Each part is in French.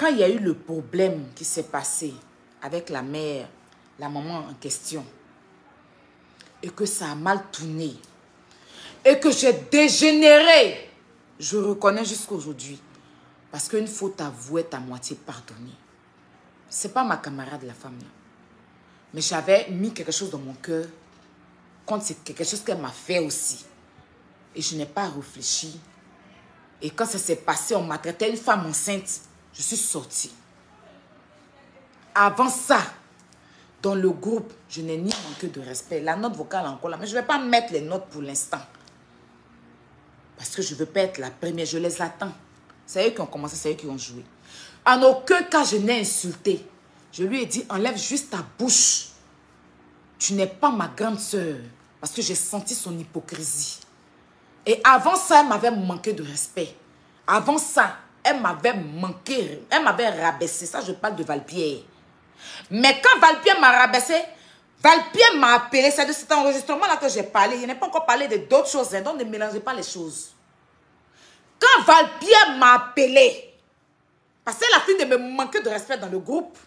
quand il y a eu le problème qui s'est passé avec la mère, la maman en question, et que ça a mal tourné, et que j'ai dégénéré, je reconnais jusqu'à aujourd'hui. Parce qu'une faute avouée est à moitié pardonnée. Ce n'est pas ma camarade, la femme là. Mais j'avais mis quelque chose dans mon cœur, quand c'est quelque chose qu'elle m'a fait aussi. Et je n'ai pas réfléchi. Et quand ça s'est passé, on m'a traité une femme enceinte, je suis sortie. Avant ça, dans le groupe, je n'ai ni manqué de respect. La note vocale est encore là, mais je ne vais pas mettre les notes pour l'instant. Parce que je ne veux pas être la première, je les attends. C'est eux qui ont commencé, c'est eux qui ont joué. En aucun cas, je n'ai insulté. Je lui ai dit, enlève juste ta bouche. Tu n'es pas ma grande sœur. Parce que j'ai senti son hypocrisie. Et avant ça, elle m'avait manqué de respect. Avant ça, elle m'avait manqué, elle m'avait rabaissé. Ça, je parle de Valpierre. Mais quand Valpierre m'a rabaissé, Valpierre m'a appelé. C'est de cet enregistrement-là que j'ai parlé. Je n'ai pas encore parlé d'autres choses. Donc, ne mélangez pas les choses. Quand Valpierre m'a appelé, parce qu'elle a fini de me manquer de respect dans le groupe,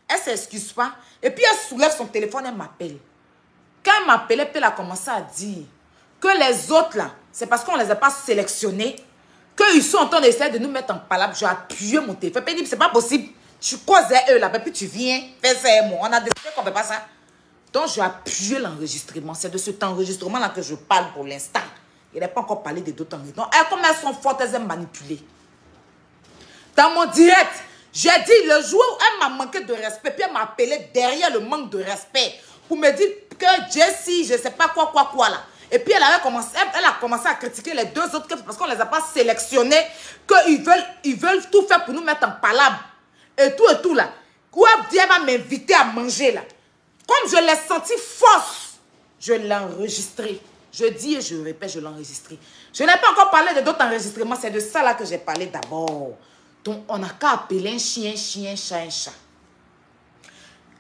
elle ne s'excuse pas. Et puis, elle soulève son téléphone, elle m'appelle. Quand elle m'appelait, puis elle a commencé à dire que les autres, là, c'est parce qu'on ne les a pas sélectionnés, qu'ils sont en train d'essayer de nous mettre en palabre. J'ai appuyé mon téléphone. Puis, elle dit, c'est pas possible. Tu causais eux là, puis tu viens, fais ça et moi. On a décidé qu'on ne fait pas ça. Donc, j'ai appuyé l'enregistrement. C'est de cet enregistrement-là que je parle pour l'instant. Il n'a pas encore parlé de d'autres enregistrements. Donc, comme elles sont fortes, elles aiment manipuler. Dans mon direct, j'ai dit, le jour où elle m'a manqué de respect, puis elle m'a appelé derrière le manque de respect pour me dire que Jessie, je ne sais pas quoi là. Et puis elle a commencé à critiquer les deux autres parce qu'on ne les a pas sélectionnés, qu'ils veulent tout faire pour nous mettre en palabre. Et tout là. Quoi, Dieu va m'inviter à manger là. Comme je l'ai senti force, je l'ai enregistré. Je dis et je répète, je l'ai enregistré. Je n'ai pas encore parlé de d'autres enregistrements. C'est de ça là que j'ai parlé d'abord. Donc, on n'a qu'à appeler un chien, chat, un chat.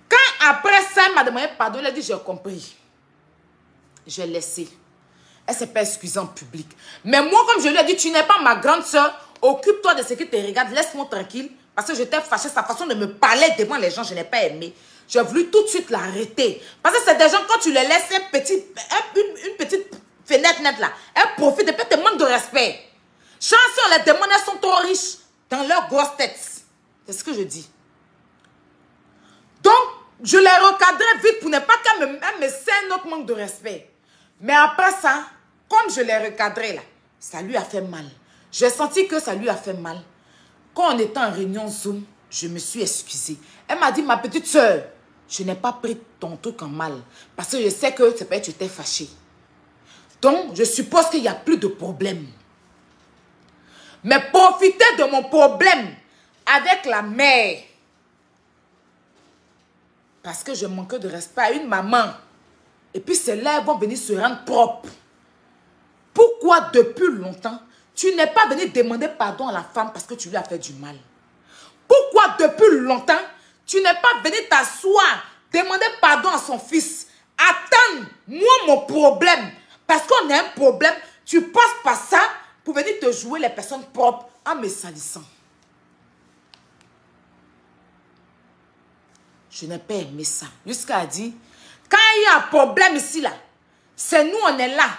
Quand après ça, elle m'a demandé pardon, elle a dit, j'ai compris. J'ai laissé. Elle ne s'est pas excusée en public. Mais moi, comme je lui ai dit, tu n'es pas ma grande soeur, occupe-toi de ce qui te regarde, laisse-moi tranquille. Parce que j'étais fâchée, sa façon de me parler devant les gens, je n'ai pas aimé. J'ai voulu tout de suite l'arrêter. Parce que c'est des gens, quand tu les laisses une petite fenêtre nette là, elles profitent et puis elles te manquent de respect. Chanceux, les démons, elles sont trop riches dans leurs grosses têtes. C'est ce que je dis. Donc, je les recadrais vite pour ne pas qu'elles me sènent notre manque de respect. Mais après ça, comme je les recadrais là, ça lui a fait mal. J'ai senti que ça lui a fait mal. Quand on était en réunion Zoom, je me suis excusée. Elle m'a dit, ma petite soeur, je n'ai pas pris ton truc en mal. Parce que je sais que c'est pas que tu étais fâchée. Donc, je suppose qu'il n'y a plus de problème. Mais profiter de mon problème avec la mère. Parce que je manquais de respect à une maman. Et puis c'est là qu'elles vont venir se rendre propres. Pourquoi depuis longtemps, tu n'es pas venu demander pardon à la femme parce que tu lui as fait du mal? Pourquoi depuis longtemps, tu n'es pas venu t'asseoir, demander pardon à son fils? Attends, moi mon problème. Parce qu'on a un problème, tu passes par ça pour venir te jouer les personnes propres en me salissant. Je n'ai pas aimé ça. Jusqu'à dire, quand il y a un problème ici, là, c'est nous, on est là.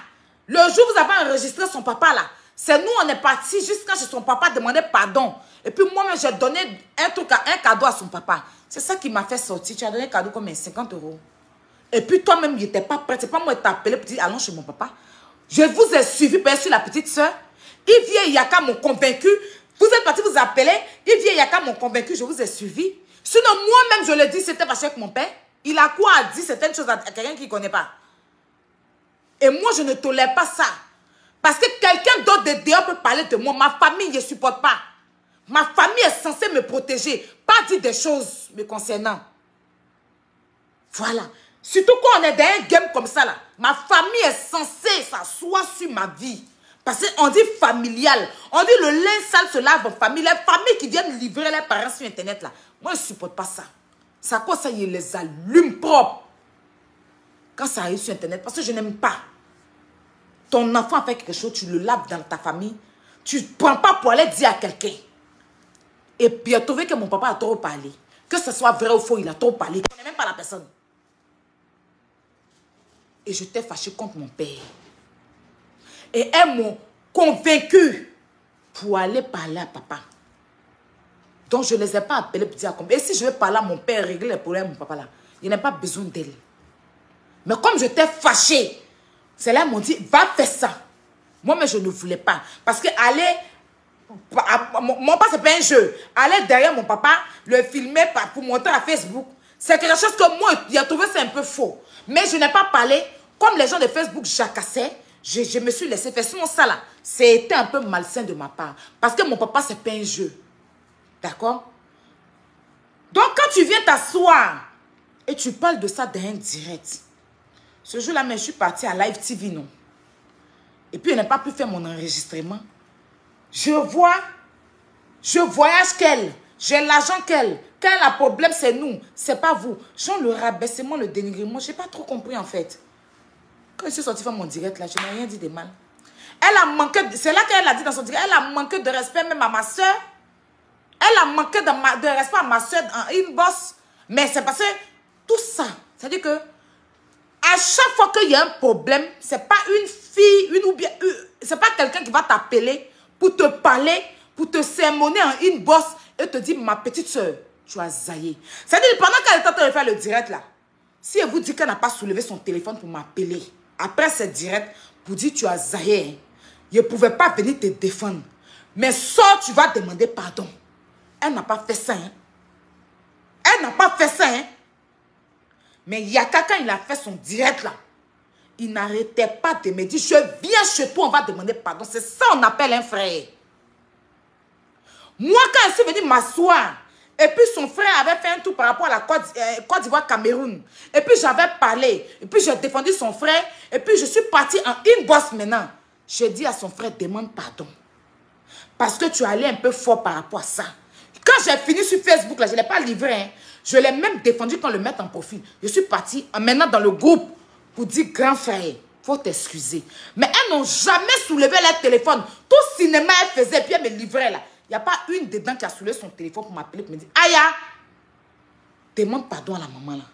Le jour où vous avez enregistré son papa, là, c'est nous, on est parti jusqu'à chez son papa demander pardon. Et puis moi-même, j'ai donné un cadeau à son papa. C'est ça qui m'a fait sortir. Tu as donné un cadeau combien? 50 €. Et puis toi-même, il n'était pas prêt. C'est pas moi qui t'ai appelé pour dire, allons chez mon papa. Je vous ai suivi, bien sûr, la petite soeur. Yves et Yaka m'ont convaincu. Vous êtes parti vous appeler. Yves et Yaka m'ont convaincu. Je vous ai suivi. Sinon, moi-même, je le dis, c'était fâché avec mon père. Il a quoi à dire certaines choses à quelqu'un qui ne connaît pas. Et moi, je ne tolère pas ça. Parce que quelqu'un d'autre de dehors peut parler de moi. Ma famille ne supporte pas. Ma famille est censée me protéger. Pas dire des choses me concernant. Voilà. Surtout quand on est dans un game comme ça, là. Ma famille est censée s'asseoir sur ma vie. Parce qu'on dit familial. On dit le linge sale se lave en famille. Les familles qui viennent livrer leurs parents sur Internet, là. Moi, je ne supporte pas ça. Ça quoi ça, il les allume propres. Quand ça arrive sur Internet, parce que je n'aime pas. Ton enfant fait quelque chose, tu le laves dans ta famille. Tu ne prends pas pour aller dire à quelqu'un. Et puis il a trouvé que mon papa a trop parlé. Que ce soit vrai ou faux, il a trop parlé. Il ne connaît même pas la personne. Et j'étais fâchée contre mon père. Et elles m'ont convaincu pour aller parler à papa. Donc je ne les ai pas appelés pour dire comme. Et si je vais parler à mon père, régler les problèmes de mon papa là, il n'a pas besoin d'elle. Mais comme j'étais fâchée, c'est là qu'ils m'ont dit, va faire ça. Moi, mais je ne voulais pas. Parce que aller, mon papa, c'est pas un jeu. Aller derrière mon papa, le filmer pour montrer à Facebook, c'est quelque chose que moi, il a trouvé c'est un peu faux. Mais je n'ai pas parlé. Comme les gens de Facebook jacassaient, je me suis laissé faire. Sinon, ça là, c'était un peu malsain de ma part. Parce que mon papa, c'est pas un jeu. D'accord? Donc, quand tu viens t'asseoir et tu parles de ça dans un direct, ce jour-là, je suis partie à Live TV, non? Et puis, elle n'a pas pu faire mon enregistrement. Je voyage qu'elle. J'ai l'argent qu'elle. Quand elle a problème, c'est nous. C'est pas vous. Genre le rabaissement, le dénigrement, je n'ai pas trop compris en fait. Quand je suis sortie faire mon direct là, je n'ai rien dit de mal. Elle a manqué, c'est là qu'elle a dit dans son direct, elle a manqué de respect même à ma soeur. Elle a manqué de respect à ma soeur en inbox. Mais c'est parce que tout ça, c'est-à-dire que à chaque fois qu'il y a un problème, c'est pas une fille, c'est pas quelqu'un qui va t'appeler pour te parler, pour te sermonner en inbox et te dire, ma petite soeur, tu as zaillé. C'est-à-dire, pendant qu'elle est en train de faire le direct là, si elle vous dit qu'elle n'a pas soulevé son téléphone pour m'appeler, après ce direct, pour dire, tu as zaillé, je ne pouvais pas venir te défendre. Mais soit tu vas demander pardon. Elle n'a pas fait ça, hein. Elle n'a pas fait ça, hein. Mais Yaka, quand il a fait son direct là, il n'arrêtait pas de me dire, je viens chez toi, on va demander pardon. C'est ça on appelle un frère. Moi, quand je suis venue m'asseoir, et puis son frère avait fait un tour par rapport à la Côte d'Ivoire, Cameroun. Et puis j'avais parlé, et puis j'ai défendu son frère, et puis je suis partie en inbox maintenant. J'ai dit à son frère, demande pardon. Parce que tu allais un peu fort par rapport à ça. Quand j'ai fini sur Facebook, là, je ne l'ai pas livré, hein. Je l'ai même défendu quand le mettre en profil. Je suis partie maintenant dans le groupe pour dire, grand frère, il faut t'excuser. Mais elles n'ont jamais soulevé leur téléphone. Tout cinéma, elles faisaient, puis elles me livraient là. Il n'y a pas une dedans qui a soulevé son téléphone pour m'appeler, pour me dire, Aya, demande pardon à la maman là.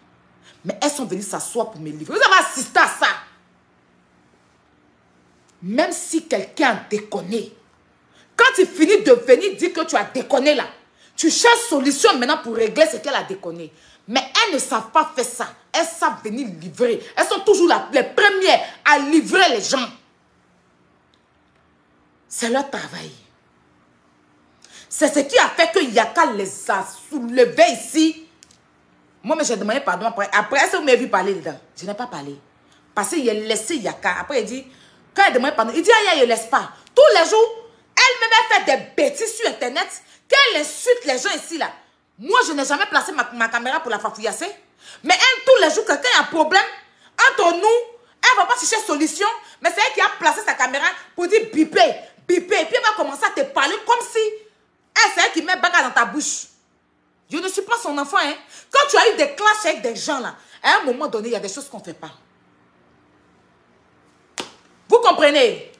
Mais elles sont venues s'asseoir pour me livrer. Vous avez assisté à ça. Même si quelqu'un a déconné, quand tu finis de venir dire que tu as déconné là, tu cherches solution maintenant pour régler ce qu'elle a déconné. Mais elles ne savent pas faire ça. Elles savent venir livrer. Elles sont toujours les premières à livrer les gens. C'est leur travail. C'est ce qui a fait que Yaka les a soulevés ici. Moi, j'ai demandé pardon après. Après, est-ce que vous m'avez vu parler dedans? Je n'ai pas parlé. Parce qu'il a laissé Yaka. Après, il dit, quand il demande pardon, il dit, aïe, il ne laisse pas. Tous les jours, elle me fait des bêtises sur Internet. Qu'elle insulte les gens ici, là. Moi, je n'ai jamais placé ma caméra pour la fafouillasser. Mais elle, tous les jours, quelqu'un a un problème entre nous, elle ne va pas chercher solution. Mais c'est elle qui a placé sa caméra pour dire biper, biper. Et puis elle va commencer à te parler comme si c'est elle qui met bagarre dans ta bouche. Je ne suis pas son enfant, hein. Quand tu as eu des clashs avec des gens, là, à un moment donné, il y a des choses qu'on ne fait pas. Vous comprenez? Et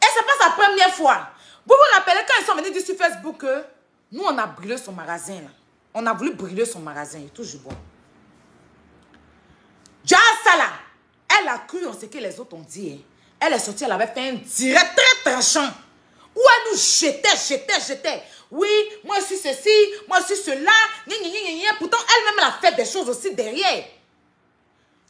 ce n'est pas sa première fois. Vous vous rappelez quand ils sont venus dire sur Facebook que nous, on a brûlé son magasin, là. On a voulu brûler son magasin. Et toujours bon. Déjà, ça là, elle a cru en ce que les autres ont dit. Hein. Elle est sortie, elle avait fait un direct très tranchant. Où elle nous jetait. Oui, moi je suis ceci, moi je suis cela. Pourtant, elle-même, elle a fait des choses aussi derrière.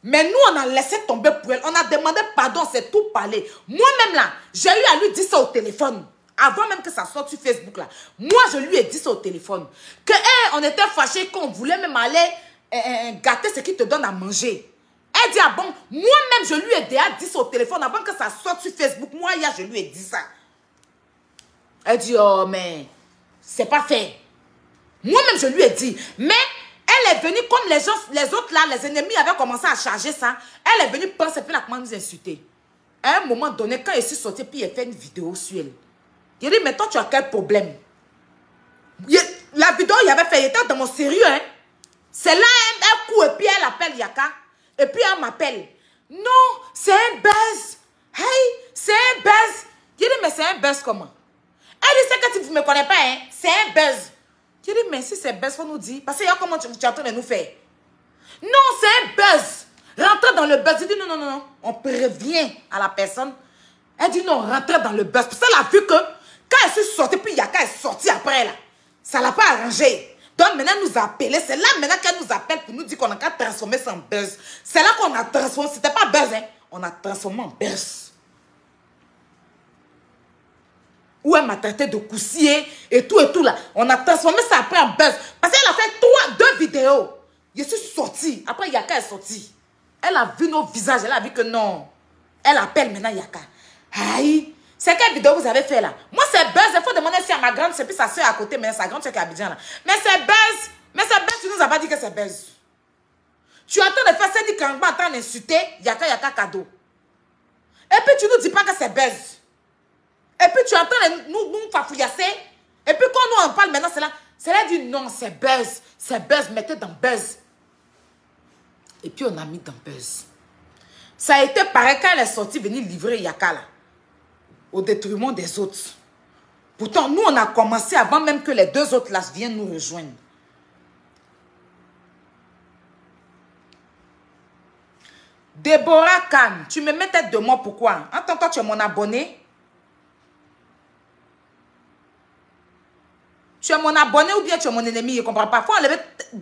Mais nous, on a laissé tomber pour elle. On a demandé pardon, c'est tout parlé. Moi-même là, j'ai eu à lui dire ça au téléphone. Avant même que ça sorte sur Facebook là. Moi, je lui ai dit ça au téléphone. Que on était fâchés, qu'on voulait même aller gâter ce qu'il te donne à manger. Elle dit, ah bon, moi-même, je lui ai déjà dit ça au téléphone avant que ça sorte sur Facebook. Moi, hier, je lui ai dit ça. Elle dit, oh, mais c'est pas fait. Moi-même, je lui ai dit. Mais elle est venue, comme les gens, les autres là, les ennemis avaient commencé à charger ça. Elle est venue penser, puis elle a commencé à nous insulter. À un moment donné, quand elle s'est sortie, puis elle fait une vidéo sur elle. Il dit, mais toi, tu as quel problème? La vidéo, il avait fait, il était dans mon sérieux, hein. C'est là, un coup, et puis elle appelle Yaka. Et puis elle m'appelle. Non, c'est un buzz. Hey, c'est un buzz. Il dit, mais c'est un buzz comment? Elle dit, c'est que tu ne me connais pas, hein. c'est un buzz. Je dis, mais si c'est buzz, il faut nous dire. Parce que comment tu es en train de nous faire? Non, c'est un buzz. Rentrez dans le buzz. Je dis, non, non, non, non. On prévient à la personne. Elle dit, non, rentrez dans le buzz. Parce qu'elle a vu que quand elle s'est sortie, puis Yaka est sortie après, là. Ça ne l'a pas arrangé. Donc maintenant, elle nous a appelé. C'est là maintenant qu'elle nous appelle pour nous dire qu'on a qu'à transformer ça en buzz. C'est là qu'on a transformé. C'était pas buzz, hein. On a transformé en buzz. Où elle m'a traité de coussier et tout là. On a transformé ça après en buzz. Parce qu'elle a fait 2 vidéos. Je suis sortie. Après, Yaka est sortie. Elle a vu nos visages. Elle a vu que non. Elle appelle maintenant Yaka. Aïe. C'est quelle vidéo vous avez fait là? Moi, c'est buzz. Il faut demander si à ma grande soeur, puis sa soeur à côté, mais sa grande soeur qui est à Abidjan là. Mais c'est buzz. Mais c'est buzz. Tu nous as pas dit que c'est buzz. Tu es en train de faire Sandy Kangba en train d'insulter Yaka cadeau. Et puis tu nous dis pas que c'est buzz. Et puis tu es en train de nous fafouillasser. Et puis quand nous en parle maintenant, c'est là. C'est là dit non, c'est buzz. C'est buzz. Mettez dans buzz. Et puis on a mis dans buzz. Ça a été pareil quand elle est sortie venir livrer Yaka là. Au détriment des autres. Pourtant, nous on a commencé avant même que les 2 autres là viennent nous rejoindre. Déborah Khan, tu me mets tête de moi pourquoi? Attends, toi tu es mon abonné. Tu es mon abonné ou bien tu es mon ennemi, je ne comprends pas. Faut enlever,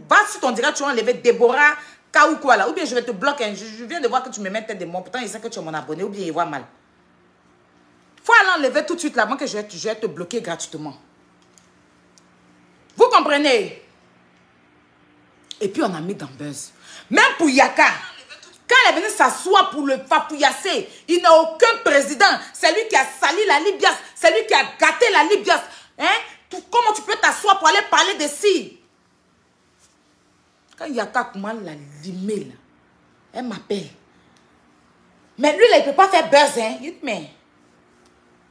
va sur ton direct, tu vas enlever Déborah K ou quoi là. Ou bien je vais te bloquer. Je viens de voir que tu me mets tête de moi. Pourtant, il sait que tu es mon abonné ou bien il voit mal. Faut aller enlever tout de suite là avant que je vais te bloquer gratuitement. Vous comprenez? Et puis on a mis dans buzz. Même pour Yaka. Quand elle est venue s'asseoir pour le papouillasser, il n'a aucun président. C'est lui qui a sali la Libias. C'est lui qui a gâté la Libias. Hein? Comment tu peux t'asseoir pour aller parler de ci? Quand Yaka comment l'a limé là, elle m'appelle. Mais lui là, il ne peut pas faire buzz. Hein? Il dit, mais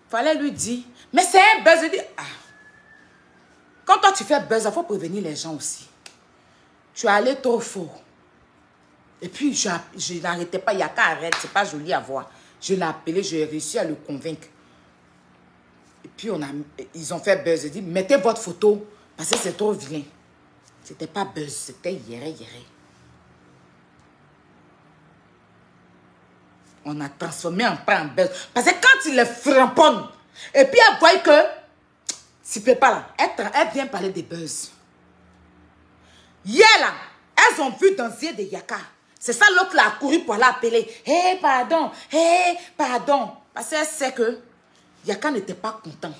fallait lui dire. Mais c'est un buzz. Il dit, ah. Quand toi tu fais buzz, il faut prévenir les gens aussi. Tu es allé trop fort. Et puis, je n'arrêtais pas. Yaka arrête, c'est pas joli à voir. Je l'ai appelé, j'ai réussi à le convaincre. Et puis, ils ont fait buzz. Ils dit, mettez votre photo parce que c'est trop vilain. C'était pas buzz, c'était yéré. On a transformé en buzz. Parce que quand il est framponne, et puis elle voit que, tu peux pas là, elle vient parler des buzz. Hier là, elles ont vu dans les yeux de Yaka. C'est ça l'autre là a couru pour l'appeler. Hé, pardon, hé, pardon. Parce qu'elle sait que Yaka n'était pas content.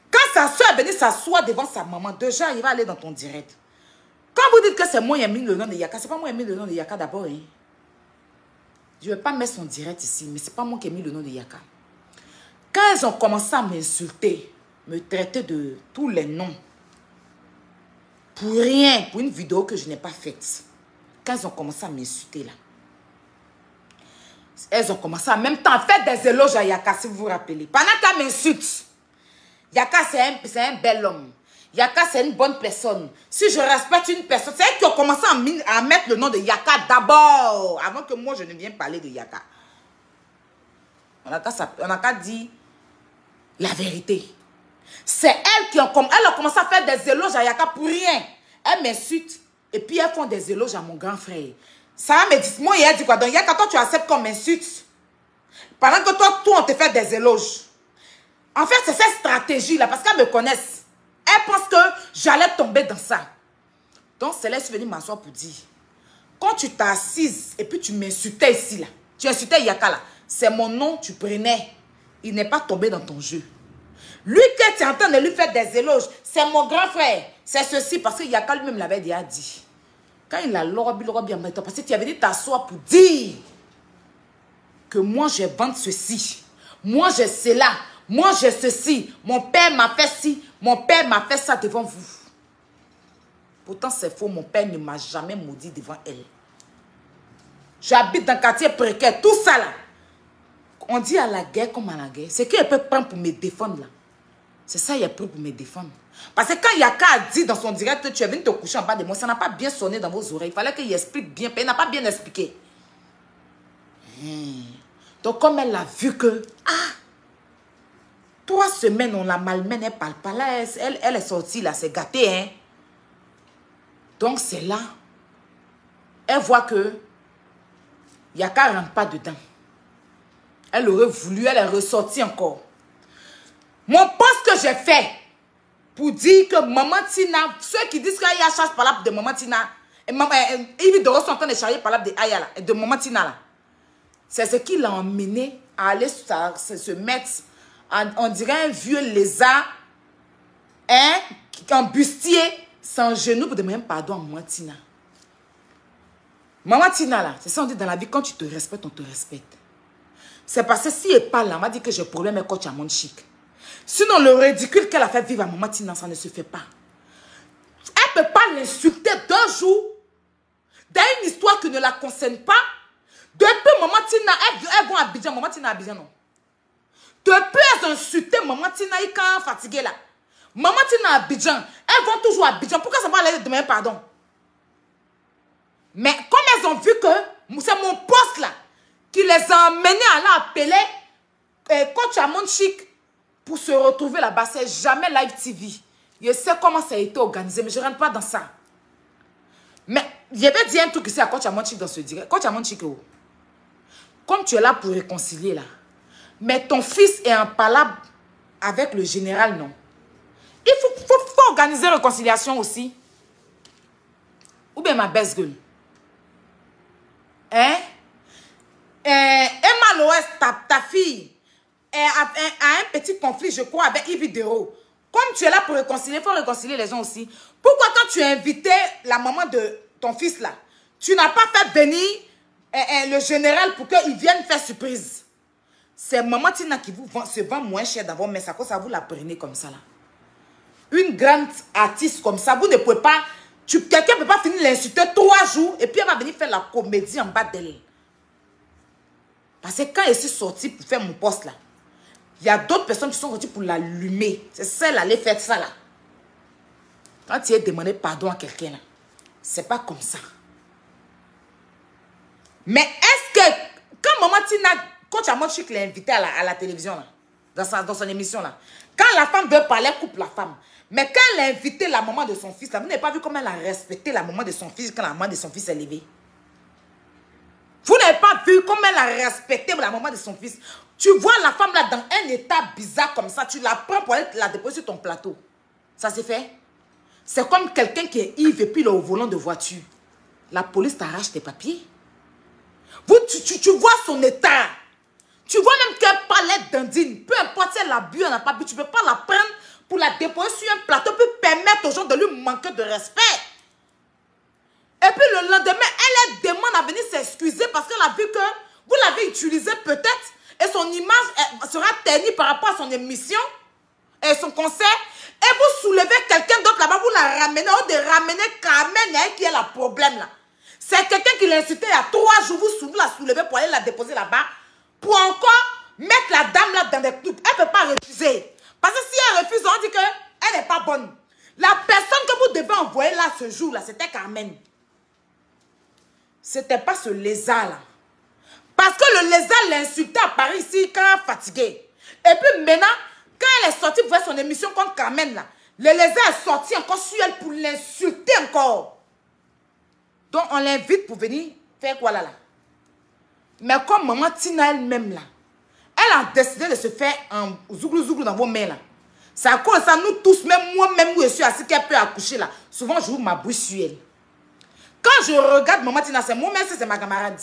Quand sa soeur est venue s'asseoir devant sa maman, déjà il va aller dans ton direct. Quand vous dites que c'est moi qui ai mis le nom de Yaka, c'est pas moi qui ai mis le nom de Yaka d'abord. Hein. Je ne vais pas mettre son direct ici, mais c'est pas moi qui ai mis le nom de Yaka. Quand elles ont commencé à m'insulter, me traiter de tous les noms, pour rien, pour une vidéo que je n'ai pas faite. Quand elles ont commencé à m'insulter là. Elles ont commencé en même temps à faire des éloges à Yaka, si vous vous rappelez. Pendant qu'elles m'insultent. Yaka, c'est un bel homme. Yaka, c'est une bonne personne. Si je respecte une personne, c'est elles qui ont commencé à mettre le nom de Yaka d'abord. Avant que moi, je ne vienne parler de Yaka. On a qu'à dire la vérité. C'est elles qui ont commencé à faire des éloges à Yaka pour rien. Elles m'insultent et puis elles font des éloges à mon grand frère. Ça me dit, moi, elle dit quoi? Donc Yaka, toi, tu acceptes qu'on m'insulte. Pendant que toi, on te fait des éloges. En fait, c'est cette stratégie-là, parce qu'elles me connaissent. Elles pensent que j'allais tomber dans ça. Donc, c'est là que je suis venue m'asseoir pour dire, quand tu t'es assise et puis tu m'insultais ici, là, tu insultais Yaka, là, c'est mon nom, tu prenais. Il n'est pas tombé dans ton jeu. Lui, que tu es en train de lui faire des éloges, c'est mon grand frère. C'est ceci, parce que Yaka lui-même l'avait déjà dit. Quand il a l'orobi en même temps, parce que tu es venu t'asseoir pour dire que moi, je vends ceci. Moi, j'ai cela. Moi, j'ai ceci. Mon père m'a fait ci. Mon père m'a fait ça devant vous. Pourtant, c'est faux. Mon père ne m'a jamais maudit devant elle. J'habite dans un quartier précaire. Tout ça, là. On dit à la guerre comme à la guerre. C'est qu'il peut prendre pour me défendre, là. C'est ça, il a pris pour me défendre. Parce que quand Yaka a dit dans son direct que tu es venu te coucher en bas de moi, ça n'a pas bien sonné dans vos oreilles. Il fallait qu'il explique bien. Il n'a pas bien expliqué. Donc, comme elle a vu que... Ah! 3 semaines, on la malmène, elle parle pas. Là, elle est sortie, là, c'est gâté, hein. Donc, c'est là. Elle voit que il n'y a qu'à rentrer pas dedans. Elle aurait voulu, elle est ressortie encore. Mon poste que j'ai fait pour dire que Maman Tina, ceux qui disent qu'il y a charge par là de Maman Tina, ils sont en train de charger par là de Maman Tina, là. C'est ce qui l'a emmené à aller se mettre, on dirait un vieux lézard, hein, en bustier, sans genou pour demander pardon à Maman Tina. Maman Tina, là, c'est ça on dit dans la vie, quand tu te respectes, on te respecte. C'est parce que si elle parle là, on m'a dit que j'ai problème avec coach à mon chic. Sinon, le ridicule qu'elle a fait vivre à Maman Tina, ça ne se fait pas. Elle ne peut pas l'insulter 2 jours dans une histoire qui ne la concerne pas. Depuis Maman Tina, elles vont à Abidjan. Maman Tina à Abidjan, non. Depuis elles ont insulté Maman Tina, elle est fatiguée là. Maman Tina à Abidjan, elles vont toujours à Abidjan. Pourquoi ça va aller demander pardon? Mais comme elles ont vu que c'est mon poste là qui les a emmenés à aller appeler coach à mon chic pour se retrouver là-bas, c'est jamais live TV. Je sais comment ça a été organisé, mais je ne rentre pas dans ça. Mais je vais dire un truc ici à coach à mon chic dans ce direct. Coach à mon chic, oh. Comme tu es là pour réconcilier là, mais ton fils est en palabre avec le général, non. Il faut organiser réconciliation aussi. Ou bien ma baisse gueule. Hein? Emma Loès, ta fille, a un petit conflit, je crois, avec Yves Vidéo. Comme tu es là pour réconcilier, il faut réconcilier les gens aussi. Pourquoi quand tu as invité la maman de ton fils là, tu n'as pas fait venir le général pour qu'il vienne faire surprise? C'est Maman Tina qui se vend moins cher d'abord, mais ça vous la prenez comme ça là. Une grande artiste comme ça, vous ne pouvez pas... Quelqu'un ne peut pas finir l'insulter 3 jours et puis elle va venir faire la comédie en bas d'elle. Parce que quand elle s'est sortie pour faire mon poste là, il y a d'autres personnes qui sont sorties pour l'allumer. C'est celle allait faire ça là. Quand tu as demandé pardon à quelqu'un là, c'est pas comme ça. Mais est-ce que quand Maman Tina, coach à mon chic l'a invité à la télévision là, dans son émission là, quand la femme veut parler, elle coupe la femme. Mais quand elle a invité la maman de son fils, là, vous n'avez pas vu comment elle a respecté la maman de son fils quand la maman de son fils est levée. Vous n'avez pas vu comment elle a respecté la maman de son fils. Tu vois la femme là dans un état bizarre comme ça, tu la prends pour aller la déposer sur ton plateau. Ça s'est fait. C'est comme quelqu'un qui est ivre et puis il est au volant de voiture. La police t'arrache tes papiers. Tu vois son état. Tu vois même qu'elle parlait d'Andine. Peu importe si elle a bu ou elle n'a pas bu, tu ne peux pas la prendre pour la déposer sur un plateau pour permettre aux gens de lui manquer de respect. Et puis le lendemain, elle demande à venir s'excuser parce qu'elle a vu que vous l'avez utilisé peut-être et son image sera ternie par rapport à son émission et son concert. Et vous soulevez quelqu'un d'autre là-bas, vous la ramenez, ou de ramener Carmen qui est le problème là. C'est quelqu'un qui l'a insulté il y a 3 jours, vous la soulevez pour aller la déposer là-bas, pour encore mettre la dame là dans des trucs. Elle ne peut pas refuser. Parce que si elle refuse, on dit qu'elle n'est pas bonne. La personne que vous devez envoyer là ce jour-là, c'était Carmen. C'était pas ce lézard-là. Parce que le lézard l'a insulté à Paris ici quand elle est fatiguée. Et puis maintenant, quand elle est sortie pour faire son émission contre Carmen, là, le lézard est sorti encore sur elle pour l'insulter encore. Donc on l'invite pour venir faire quoi là? Mais comme Maman Tina elle-même là, elle a décidé de se faire un zouglou dans vos mains là. C'est à cause de ça, nous tous, même moi-même où je suis assis, qu'elle peut accoucher là. Souvent, je ouvre ma bouche sur elle. Quand je regarde Maman Tina, c'est moi-même, c'est ma camarade.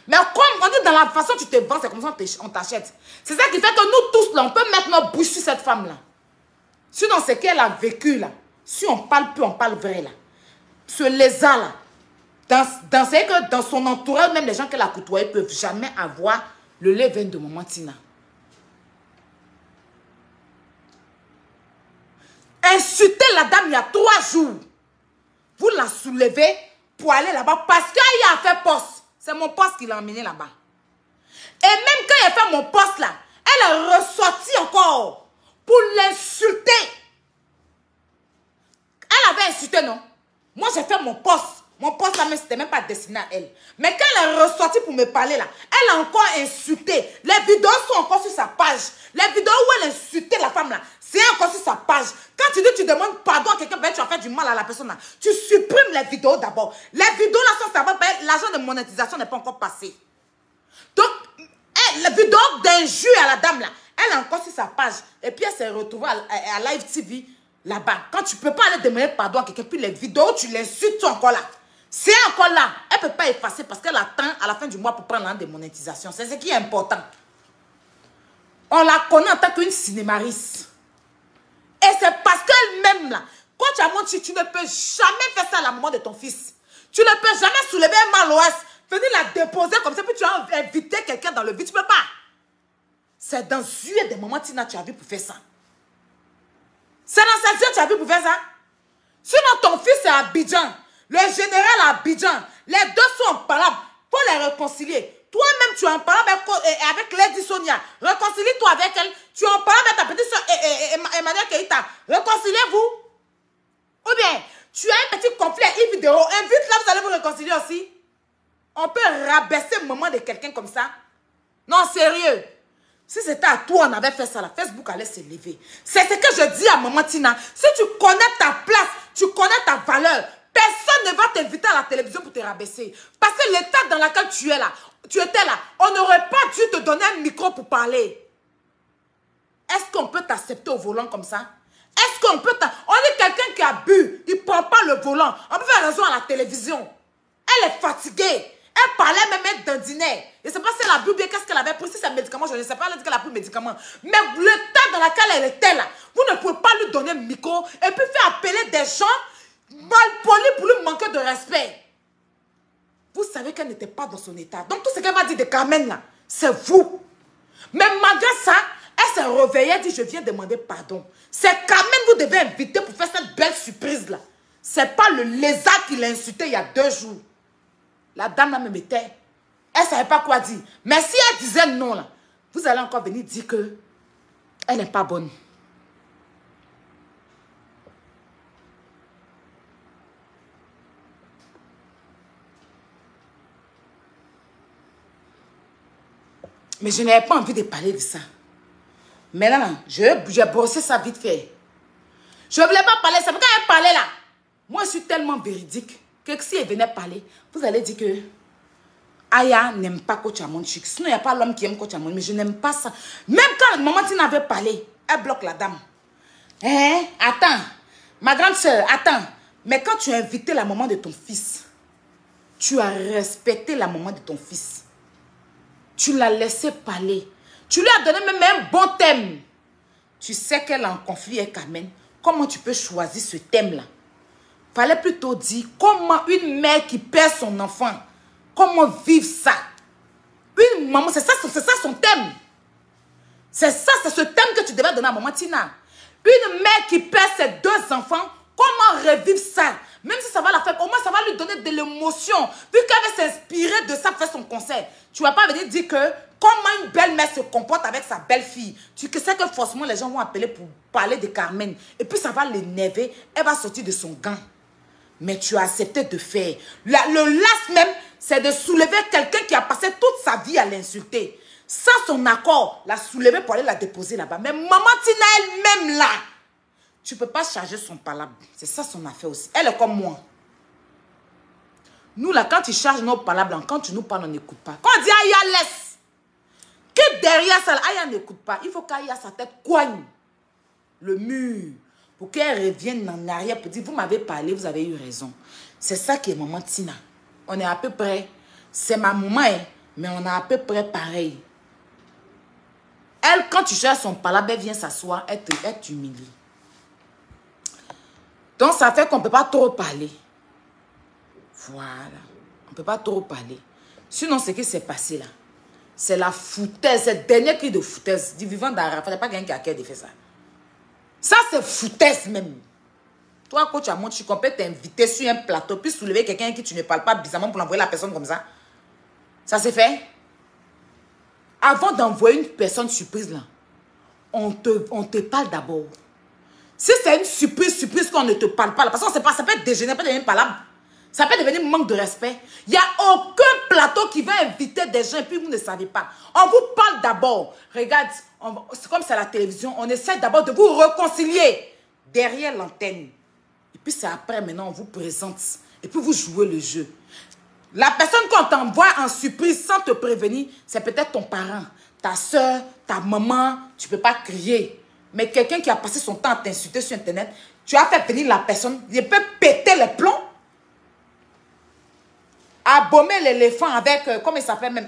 Mais comme on dit dans la façon tu te vends, c'est comme ça on t'achète. C'est ça qui fait que nous tous là, on peut mettre notre bouche sur cette femme là. Sinon, c'est qu'elle a vécu là. Si on parle peu, on parle vrai là. Ce lézard là, c'est que dans son entourage, même les gens qu'elle a côtoyés ne peuvent jamais avoir le levain de Maman Tina. Insulter la dame il y a 3 jours. Vous la soulevez pour aller là-bas parce qu'elle a fait poste. C'est mon poste qui l'a emmené là-bas. Et même quand elle a fait mon poste là, elle est ressortie encore pour l'insulter. Elle avait insulté, non? Moi, j'ai fait mon poste. Mon poste là, c'était même pas destiné à elle. Mais quand elle est ressortie pour me parler là, elle a encore insulté. Les vidéos sont encore sur sa page. Les vidéos où elle insultait la femme là, c'est encore sur sa page. Quand tu dis tu demandes pardon à quelqu'un, ben, tu as fait du mal à la personne là. Tu supprimes les vidéos d'abord. Les vidéos là sont savoir, ben, l'argent de monétisation n'est pas encore passé. Donc, la vidéo d'injure à la dame là, elle est encore sur sa page. Et puis elle s'est retrouvée à Live TV là-bas. Quand tu ne peux pas aller demander pardon à quelqu'un, puis les vidéos, tu l'insultes, sont encore là. C'est encore là. Elle ne peut pas effacer parce qu'elle attend à la fin du mois pour prendre la démonétisation. C'est ce qui est important. On la connaît en tant qu'une cinémariste. Et c'est parce qu'elle-même là, quand tu as menti, tu ne peux jamais faire ça à la maman de ton fils. Tu ne peux jamais soulever un mal OS, venir la déposer comme ça, puis tu as invité quelqu'un dans le vide. Tu ne peux pas. C'est dans yeux des moments, Tina, tu as vu pour faire ça. C'est dans ses yeux que tu as vu pour faire ça. Sinon, ton fils est à Abidjan. Le général à Abidjan. Les deux sont en palabre. Pour les réconcilier. Toi-même, tu es en palabre avec Lady Sonia. Réconcilie-toi avec elle. Tu es en palabre avec ta petite soeur Emmanuel Keïta. Réconciliez-vous. Ou bien, tu as un petit conflit à une vidéo. Invite-la, vous allez vous réconcilier aussi. On peut rabaisser le moment de quelqu'un comme ça. Non, sérieux. Si c'était à toi, on avait fait ça, la Facebook allait se lever. C'est ce que je dis à maman Tina. Si tu connais ta place, tu connais ta valeur, personne ne va t'inviter à la télévision pour te rabaisser. Parce que l'état dans lequel tu es là, tu étais là, on n'aurait pas dû te donner un micro pour parler. Est-ce qu'on peut t'accepter au volant comme ça? Est-ce qu'on peut t'accepter? On est quelqu'un qui a bu, il ne prend pas le volant. On peut faire raison à la télévision. Elle est fatiguée. Elle parlait même d'un dîner. Je ne sais pas si elle a bu bien, qu'est-ce qu'elle avait pris, si c'est un médicament, je ne sais pas, elle a dit qu'elle a pris le médicament. Mais le temps dans lequel elle était là, vous ne pouvez pas lui donner un micro et puis faire appeler des gens malpolis pour lui manquer de respect. Vous savez qu'elle n'était pas dans son état. Donc tout ce qu'elle va dire de Carmen là, c'est vous. Mais malgré ça, elle s'est réveillée et dit, je viens demander pardon. C'est Carmen que vous devez inviter pour faire cette belle surprise là. C'est pas le lézard qui l'a insulté il y a 2 jours. La dame là me mettait. Elle ne savait pas quoi dire. Mais si elle disait non, là, vous allez encore venir dire que elle n'est pas bonne. Mais je n'avais pas envie de parler de ça. Mais là, j'ai brossé ça vite fait. Je ne voulais pas parler. C'est pourquoi elle parlait là. Moi, je suis tellement véridique que si elle venait parler, vous allez dire que Aya n'aime pas Coach Amon Chic. Sinon, il n'y a pas l'homme qui aime Coach Amon. Mais je n'aime pas ça. Même quand maman Tina avait parlé, elle bloque la dame. Hein? Attends. Ma grande soeur, attends. Mais quand tu as invité la maman de ton fils, tu as respecté la maman de ton fils. Tu l'as laissé parler. Tu lui as donné même un bon thème. Tu sais qu'elle est en conflit avec Carmen. Comment tu peux choisir ce thème-là? Fallait plutôt dire comment une mère qui perd son enfant, comment vivre ça? Une maman, c'est ça son thème. C'est ça, c'est ce thème que tu devais donner à maman Tina. Une mère qui perd ses 2 enfants, comment revivre ça? Même si ça va la faire, au moins ça va lui donner de l'émotion. Vu qu'elle va s'inspirer de ça pour faire son concert. Tu ne vas pas venir dire que comment une belle-mère se comporte avec sa belle-fille. Tu sais que forcément les gens vont appeler pour parler de Carmen. Et puis ça va l'énerver. Elle va sortir de son gant. Mais tu as accepté de faire. Le last même, c'est de soulever quelqu'un qui a passé toute sa vie à l'insulter. Sans son accord, la soulever pour aller la déposer là-bas. Mais maman Tina elle-même là, tu ne peux pas charger son palabre. C'est ça son affaire aussi. Elle est comme moi. Nous là, quand tu charges nos palabres, quand tu nous parles, on n'écoute pas. Quand on dit Aya laisse, que derrière ça, Aya n'écoute pas. Il faut qu'Aya sa tête coigne le mur. Pour qu'elle revienne en arrière pour dire, vous m'avez parlé, vous avez eu raison. C'est ça qui est maman Tina. On est à peu près, c'est ma maman, hein, mais on est à peu près pareil. Elle, quand tu cherches son palabre, elle vient s'asseoir, elle t'humilie. Donc, ça fait qu'on ne peut pas trop parler. Voilà. On ne peut pas trop parler. Sinon, ce qui s'est passé là, c'est la foutaise, c'est le dernier cri de foutaise. Du vivant d'Arafat, il n'y a pas quelqu'un qui a cœur de faire ça. Ça, c'est foutaise même. Toi, Coach Amon, tu peux t'inviter sur un plateau, puis soulever quelqu'un qui tu ne parles pas bizarrement pour l'envoyer la personne comme ça. Ça s'est fait. Avant d'envoyer une personne surprise là, on te parle d'abord. Si c'est une surprise qu'on ne te parle pas, là, parce que ça peut être dégénéré, pas de même palabre. Ça peut devenir manque de respect. Il n'y a aucun plateau qui va inviter des gens et puis vous ne savez pas. On vous parle d'abord. Regarde, c'est comme c'est à la télévision. On essaie d'abord de vous réconcilier derrière l'antenne. Et puis c'est après, maintenant, on vous présente. Et puis vous jouez le jeu. La personne qu'on t'envoie en surprise sans te prévenir, c'est peut-être ton parent, ta soeur, ta maman. Tu ne peux pas crier. Mais quelqu'un qui a passé son temps à t'insulter sur Internet, tu as fait venir la personne, il peut péter les plombs. Abommer l'éléphant avec, comment il s'appelle même,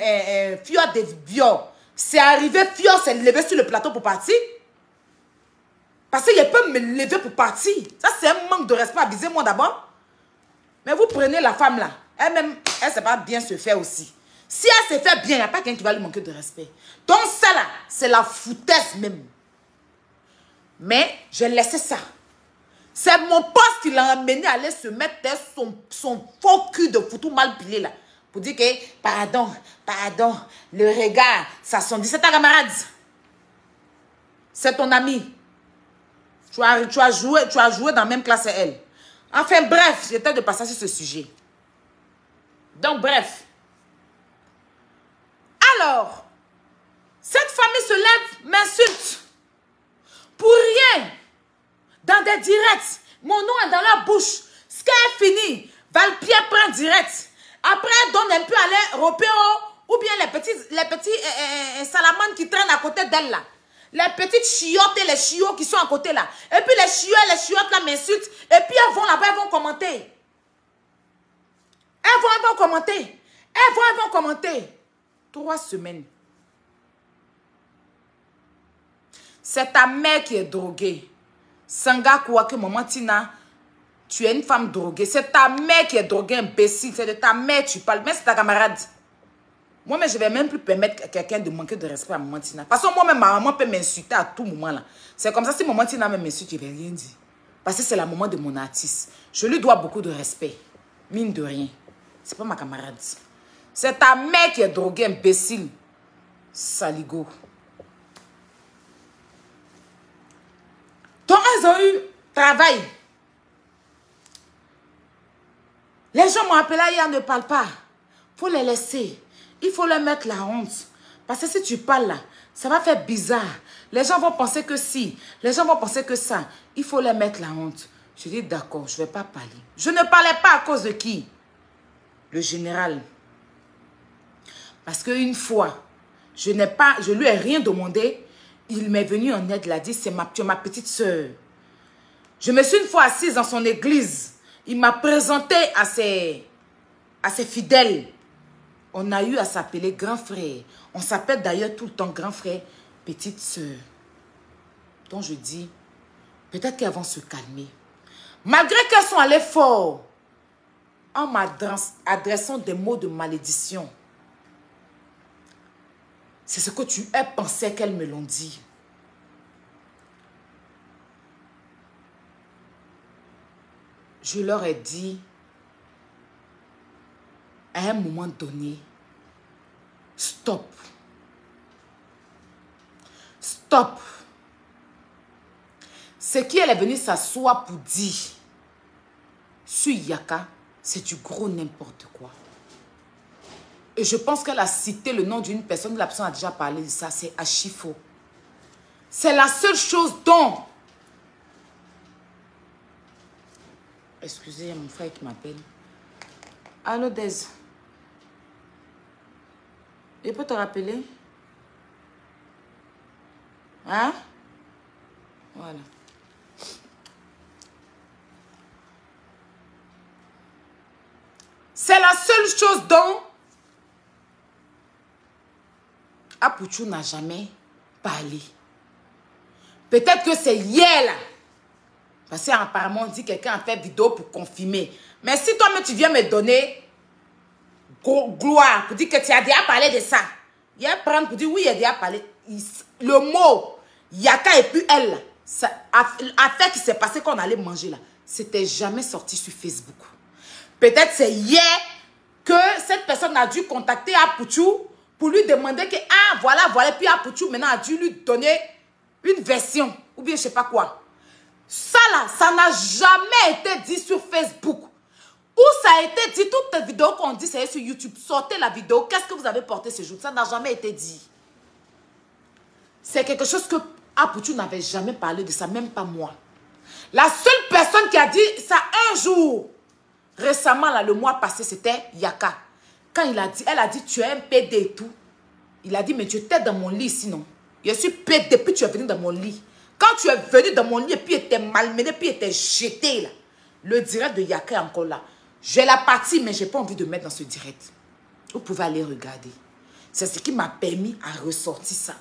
Fior de Bior. C'est arrivé, Fior s'est levé sur le plateau pour partir. Parce qu'il peut me lever pour partir. Ça, c'est un manque de respect. Avisez-moi d'abord. Mais vous prenez la femme là. Elle-même, elle ne sait pas bien se faire aussi. Si elle se fait bien, il n'y a pas quelqu'un qui va lui manquer de respect. Donc ça là, c'est la foutaise même. Mais j'ai laissé ça. C'est mon poste qui l'a amené à aller se mettre son faux cul de foutu mal pilé là. Pour dire que, pardon, le regard, ça sont dit, c'est ta camarade. C'est ton ami. Tu as joué dans la même classe que elle. Enfin bref, j'étais de passer sur ce sujet. Donc bref. Alors, cette famille se lève, m'insulte. Pour rien. Dans des directs. Mon nom est dans la bouche. Ce qui est fini. Valpierre prend direct. Après, elle donne un peu à l'air européen ou bien les petits salamandres qui traînent à côté d'elle là. Les petites chiottes et les chiots qui sont à côté là. Et puis les chiots et les chiottes là m'insultent. Et puis elles vont là-bas, elles vont commenter. Elles vont commenter. Elles vont commenter. 3 semaines. C'est ta mère qui est droguée. Sanga Kouake, maman Tina, tu es une femme droguée. C'est ta mère qui est droguée, imbécile. C'est de ta mère tu parles. Mais c'est ta camarade. Moi, mais je ne vais même plus permettre à quelqu'un de manquer de respect à maman Tina. Parce que moi-même, ma maman peut m'insulter à tout moment. Là. C'est comme ça, si maman Tina m'insulte, je ne vais rien dire. Parce que c'est la maman de mon artiste. Je lui dois beaucoup de respect. Mine de rien. C'est pas ma camarade. C'est ta mère qui est droguée, imbécile. Saligo. Donc, elles ont eu travail. Les gens m'ont appelé hier, ne parlent pas. Il faut les laisser. Il faut leur mettre la honte. Parce que si tu parles là, ça va faire bizarre. Les gens vont penser que si. Les gens vont penser que ça. Il faut leur mettre la honte. Je dis d'accord, je ne vais pas parler. Je ne parlais pas à cause de qui? Le général. Parce qu'une fois, je lui ai rien demandé. Il m'est venu en aide, il a dit, c'est ma petite soeur. Je me suis une fois assise dans son église. Il m'a présenté à ses fidèles. On a eu à s'appeler grand frère. On s'appelle d'ailleurs tout le temps grand frère, petite soeur. Donc je dis, peut-être qu'elles vont se calmer. Malgré qu'elles sont allées fort, en m'adressant des mots de malédiction. C'est ce que tu as pensé qu'elles me l'ont dit. Je leur ai dit, à un moment donné, stop. Stop. Ce qu'elle est venue s'asseoir pour dire sur Yaka, c'est du gros n'importe quoi. Et je pense qu'elle a cité le nom d'une personne, la personne a déjà parlé de ça, c'est Achifo. C'est la seule chose dont... Excusez, il y a mon frère qui m'appelle. Allô, Dez. Je peux te rappeler? Hein? Voilà. C'est la seule chose dont Apouchou n'a jamais parlé. Peut-être que c'est hier là. Parce qu'apparemment on dit que quelqu'un a fait vidéo pour confirmer. Mais si toi-même tu viens me donner gloire pour dire que tu as déjà parlé de ça. Il y a prendre pour dire oui, il a déjà parlé. Le mot Yaka et puis elle, ça a fait qu'il s'est passé qu'on allait manger là. C'était jamais sorti sur Facebook. Peut-être c'est hier que cette personne a dû contacter Apouchou pour lui demander que, ah, voilà, puis Apouchou maintenant a dû lui donner une version, ou bien je sais pas quoi. Ça là, ça n'a jamais été dit sur Facebook. Où ça a été dit, toutes les vidéos qu'on dit, c'est sur YouTube. Sortez la vidéo. Qu'est-ce que vous avez porté ce jour? Ça n'a jamais été dit. C'est quelque chose que Apoutou n'avait jamais parlé de ça, même pas moi. La seule personne qui a dit ça un jour, récemment, là, le mois passé, c'était Yaka. Quand elle a dit, tu es un PD et tout. Il a dit, mais tu étais dans mon lit sinon. Je suis PD depuis que tu es venu dans mon lit. Quand tu es venu dans mon lit et puis tu étais malmené, puis tu étais jeté là. Le direct de Yaka est encore là. J'ai la partie, mais je n'ai pas envie de mettre dans ce direct. Vous pouvez aller regarder. C'est ce qui m'a permis à ressortir ça.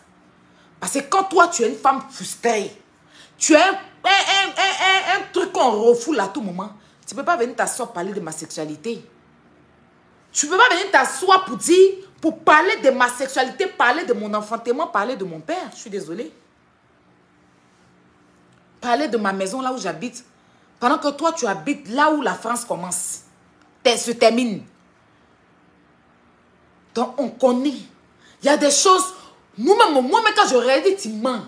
Parce que quand toi, tu es une femme frustrée, tu as un truc qu'on refoule à tout moment, tu ne peux pas venir t'asseoir parler de ma sexualité. Tu ne peux pas venir t'asseoir pour dire, pour parler de ma sexualité, parler de mon enfantement, parler de mon père. Je suis désolée. Parler de ma maison là où j'habite. Pendant que toi, tu habites là où la France commence. Se termine. Donc, on connaît. Il y a des choses. Moi-même, quand je réalise, tu mens.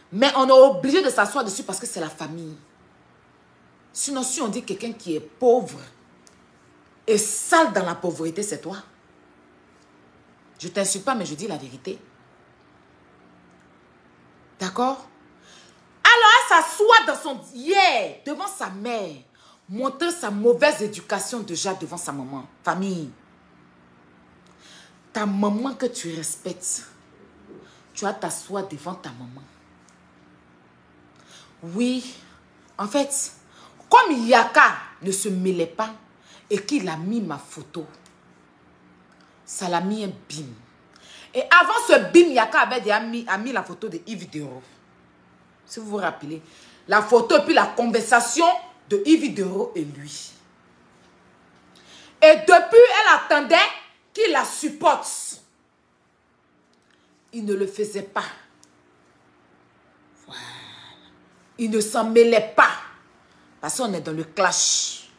Mais on est obligé de s'asseoir dessus parce que c'est la famille. Sinon, si on dit quelqu'un qui est pauvre et sale dans la pauvreté, c'est toi. Je ne t'insulte pas, mais je dis la vérité. D'accord? Alors, elle s'assoit dans son... devant sa mère. Montrer sa mauvaise éducation déjà devant sa maman. Famille. Ta maman que tu respectes, tu vas t'asseoir devant ta maman. Oui, en fait, comme Yaka ne se mêlait pas et qu'il a mis ma photo, ça l'a mis un bim. Et avant ce bim, Yaka avait déjà mis la photo de Yves Dero. Si vous vous rappelez. La photo et puis la conversation de Yves Dero et lui. Et depuis, elle attendait qu'il la supporte. Il ne le faisait pas. Voilà. Il ne s'en mêlait pas. Parce qu'on est dans le clash.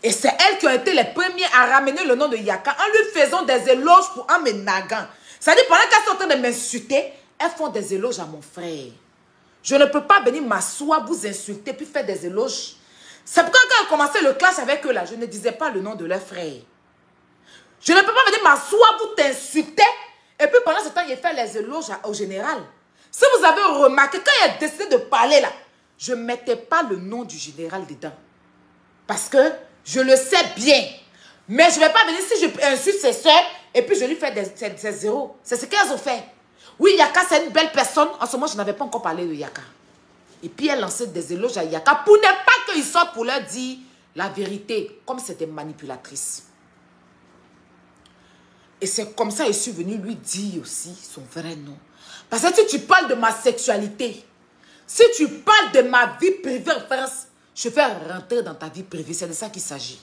Et c'est elles qui ont été les premières à ramener le nom de Yaka en lui faisant des éloges pour un ménagant. C'est-à-dire, pendant qu'elles sont en train de m'insulter, elles font des éloges à mon frère. Je ne peux pas venir m'asseoir, vous insulter, puis faire des éloges. C'est pourquoi quand on commençait le clash avec eux là, je ne disais pas le nom de leur frère. Je ne peux pas venir m'asseoir, vous t'insulter, et puis pendant ce temps, il fait les éloges au général. Si vous avez remarqué, quand il a décidé de parler là, je ne mettais pas le nom du général dedans. Parce que je le sais bien. Mais je ne vais pas venir si je insulte ses soeurs, et puis je lui fais des zéros. C'est ce qu'elles ont fait. Oui, Yaka, c'est une belle personne. En ce moment, je n'avais pas encore parlé de Yaka. Et puis, elle lançait des éloges à Yaka pour ne pas qu'ils sortent pour leur dire la vérité, comme c'était manipulatrice. Et c'est comme ça que je suis venue lui dire aussi son vrai nom. Parce que si tu parles de ma sexualité, si tu parles de ma vie privée en France, je vais rentrer dans ta vie privée. C'est de ça qu'il s'agit.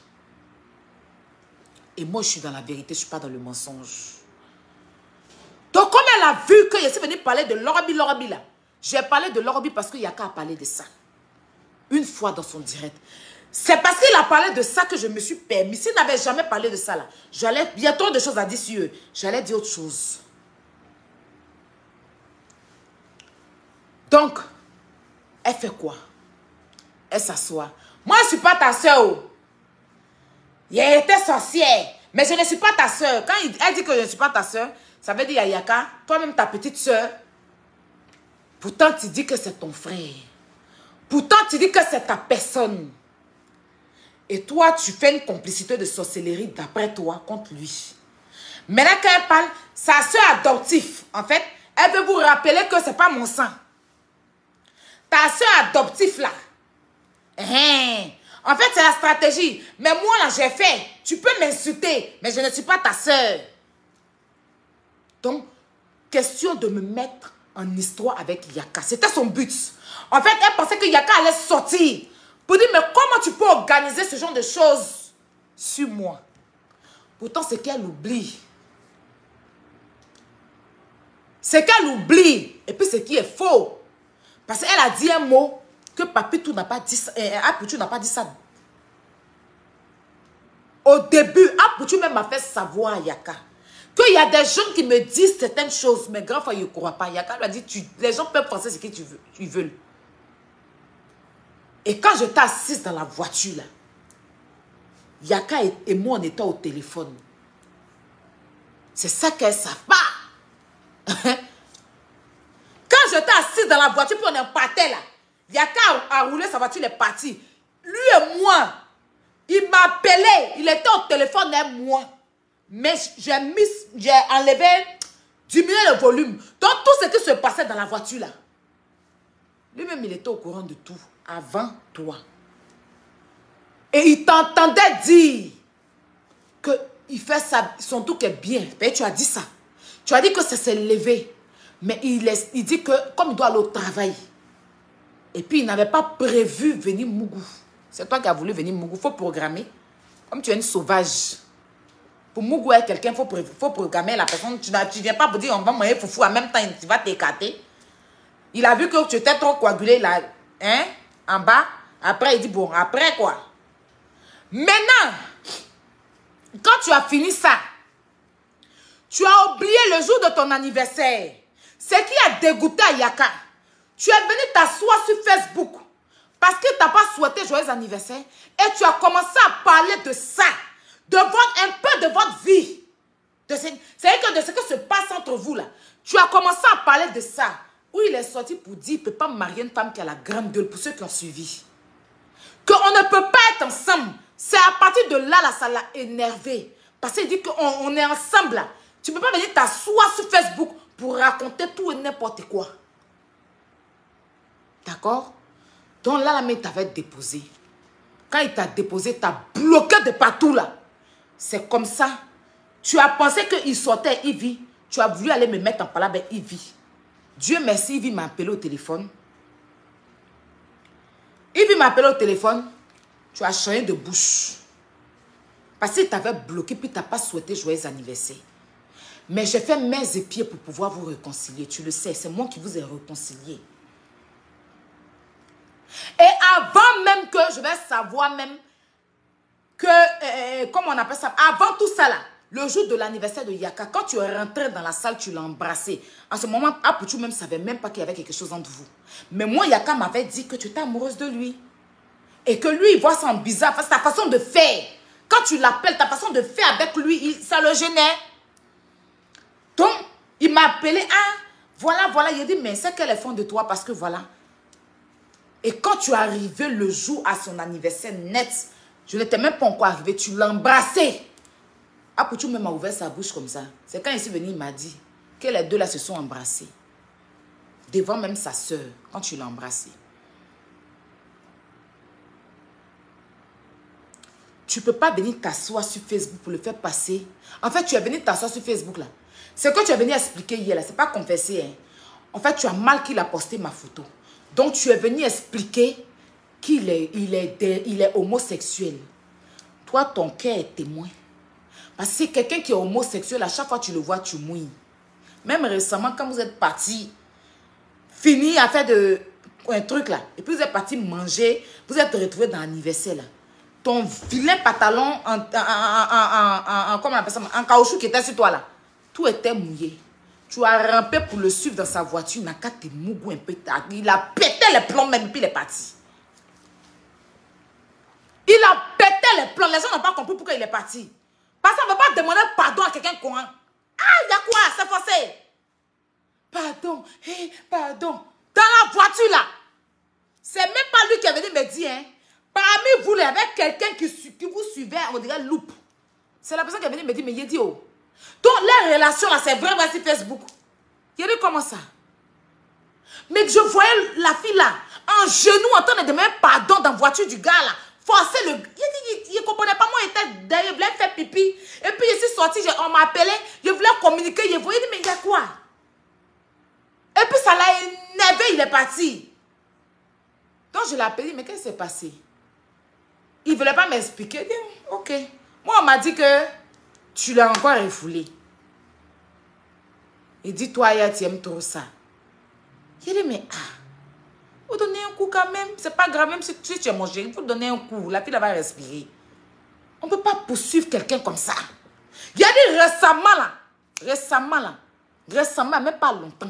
Et moi, je suis dans la vérité, je ne suis pas dans le mensonge. Donc, comme elle a vu que je suis venue parler de Lorobi là, j'ai parlé de Lorobi parce que Yaka a parlé de ça. Une fois dans son direct. C'est parce qu'il a parlé de ça que je me suis permis. S'il n'avait jamais parlé de ça là, il y a trop de choses à dire sur eux. J'allais dire autre chose. Donc, elle fait quoi? Elle s'assoit. Moi, je ne suis pas ta soeur. Elle était sorcière. Mais je ne suis pas ta soeur. Quand elle dit que je ne suis pas ta soeur, ça veut dire, Yaka, toi-même ta petite soeur, pourtant tu dis que c'est ton frère. Pourtant tu dis que c'est ta personne. Et toi, tu fais une complicité de sorcellerie d'après toi contre lui. Maintenant, quand elle parle, sa soeur adoptive, en fait, elle veut vous rappeler que ce n'est pas mon sang. Ta soeur adoptive là. En fait, c'est la stratégie. Mais moi là, j'ai fait. Tu peux m'insulter, mais je ne suis pas ta soeur. Donc, question de me mettre en histoire avec Yaka. C'était son but. En fait, elle pensait que Yaka allait sortir. Pour dire, mais comment tu peux organiser ce genre de choses sur moi? Pourtant, c'est qu'elle oublie. C'est qu'elle oublie. Et puis, ce qui est faux. Parce qu'elle a dit un mot que Papitou n'a pas dit ça. Apoutou n'a pas dit ça. Au début, Apoutou même m'a fait savoir à Yaka qu'il y a des gens qui me disent certaines choses, mais grand frère, il ne croit pas. Yaka lui a dit, les gens peuvent penser ce qu'ils veulent. Et quand j'étais assise dans la voiture, là, Yaka et moi, on était au téléphone. C'est ça qu'elles ne savent pas. Quand j'étais assise dans la voiture, puis on partait là, Yaka a roulé sa voiture, il est parti. Lui et moi, il m'a appelé, il était au téléphone et moi. Mais j'ai enlevé, diminué le volume. Donc tout ce qui se passait dans la voiture là, lui-même il était au courant de tout, avant toi. Et il t'entendait dire qu'il fait ça, son truc est bien. Et tu as dit ça. Tu as dit que ça s'est levé. Mais il dit que comme il doit aller au travail, et puis il n'avait pas prévu venir Mougou. C'est toi qui as voulu venir Mougou. Il faut programmer. Comme tu es une sauvage. Pour Mougou être quelqu'un, il faut programmer la personne. Tu ne viens pas pour dire on va manger foufou en même temps, tu vas t'écarter. Il a vu que tu étais trop coagulé là, hein, en bas. Après, il dit bon, après quoi? Maintenant, quand tu as fini ça, tu as oublié le jour de ton anniversaire. Ce qui a dégoûté à Yaka. Tu es venu t'asseoir sur Facebook parce que tu n'as pas souhaité joyeux anniversaire et tu as commencé à parler de ça, un peu de votre vie. C'est-à-dire que de ce qui se passe entre vous là. Tu as commencé à parler de ça. Où il est sorti pour dire, il ne peut pas marier une femme qui a la grande gueule, pour ceux qui ont suivi. Qu'on ne peut pas être ensemble. C'est à partir de là, ça l'a énervé. Parce qu'il dit qu'on est ensemble là. Tu ne peux pas venir t'asseoir sur Facebook pour raconter tout et n'importe quoi. D'accord? Donc là, la main t'avait déposé. Quand il t'a déposé, tu as bloqué de partout là. C'est comme ça. Tu as pensé qu'il sortait, il vit. Tu as voulu aller me mettre en parole avec Ivy. Dieu merci, Ivy m'a appelé au téléphone. Ivy m'a appelé au téléphone. Tu as changé de bouche. Parce qu'il t'avait bloqué, puis tu n'as pas souhaité joyeux anniversaire. Mais j'ai fait mains et pieds pour pouvoir vous réconcilier. Tu le sais, c'est moi qui vous ai réconcilié. Et avant même que je vais savoir même que, comment on appelle ça, avant tout ça là, le jour de l'anniversaire de Yaka, quand tu es rentré dans la salle, tu l'as embrassé. En ce moment, Apoutou même ne savait même pas qu'il y avait quelque chose entre vous. Mais moi, Yaka m'avait dit que tu étais amoureuse de lui. Et que lui, il voit ça en bizarre. C'est ta façon de faire. Quand tu l'appelles, ta façon de faire avec lui, ça le gênait. Donc, il m'a appelé. Ah, voilà. Il a dit, mais c'est qu'elle est fond de toi parce que voilà. Et quand tu es arrivé le jour à son anniversaire net, je n'étais même pas encore arrivé, tu l'as embrassé. Apoutou même a ouvert sa bouche comme ça. C'est quand il est venu, il m'a dit que les deux là se sont embrassés. Devant même sa soeur, quand tu l'as embrassé. Tu ne peux pas venir t'asseoir sur Facebook pour le faire passer. En fait, tu es venu t'asseoir sur Facebook là. Ce que tu es venu expliquer hier là, ce n'est pas confessé. Hein. En fait, tu as mal qu'il a posté ma photo. Donc, tu es venu expliquer qu'il est homosexuel. Toi, ton cœur est témoin. Parce que c'est quelqu'un qui est homosexuel, à chaque fois que tu le vois, tu mouilles. Même récemment, quand vous êtes parti, fini à faire un truc là, et puis vous êtes parti manger, vous êtes retrouvé dans l'anniversaire là. Ton vilain pantalon comment on appelle ça, en caoutchouc qui était sur toi là, tout était mouillé. Tu as rampé pour le suivre dans sa voiture, il n'a qu'à te mougou un peu. Il a pété les plombs même, puis il est parti. Il a pété les plombs, les gens n'ont pas compris pourquoi il est parti. Parce qu'on ne va pas demander pardon à quelqu'un courant. Ah, il y a quoi? C'est forcé. Pardon, hey, pardon. Dans la voiture là, c'est même pas lui qui est venu me dire, hein. Parmi vous, il y avait quelqu'un qui vous suivait, on dirait loupe. C'est la personne qui est venue me dire, mais il dit, oh. Donc, les relations là, c'est vraiment sur Facebook. Il dit, comment ça? Mais je voyais la fille là, en genoux, en train de demander pardon dans la voiture du gars là. Forcer le... Il ne comprenait pas, moi, il était derrière, il voulait faire pipi. Et puis, je suis sortie, on m'a appelé, je voulais communiquer, je voyais, mais il y a quoi? Et puis, ça l'a énervé, il est parti. Donc, je l'ai appelé, mais qu'est-ce qui s'est passé? Il ne voulait pas m'expliquer. Il dit, ok. Moi, on m'a dit que tu l'as encore refoulé. Il dit, toi, tu aimes trop ça. Il dit, mais vous donnez un coup quand même. C'est pas grave, même si tu es mon chéri, il faut donner un coup. La fille, elle va respirer. On ne peut pas poursuivre quelqu'un comme ça. Il a dit récemment, même pas longtemps.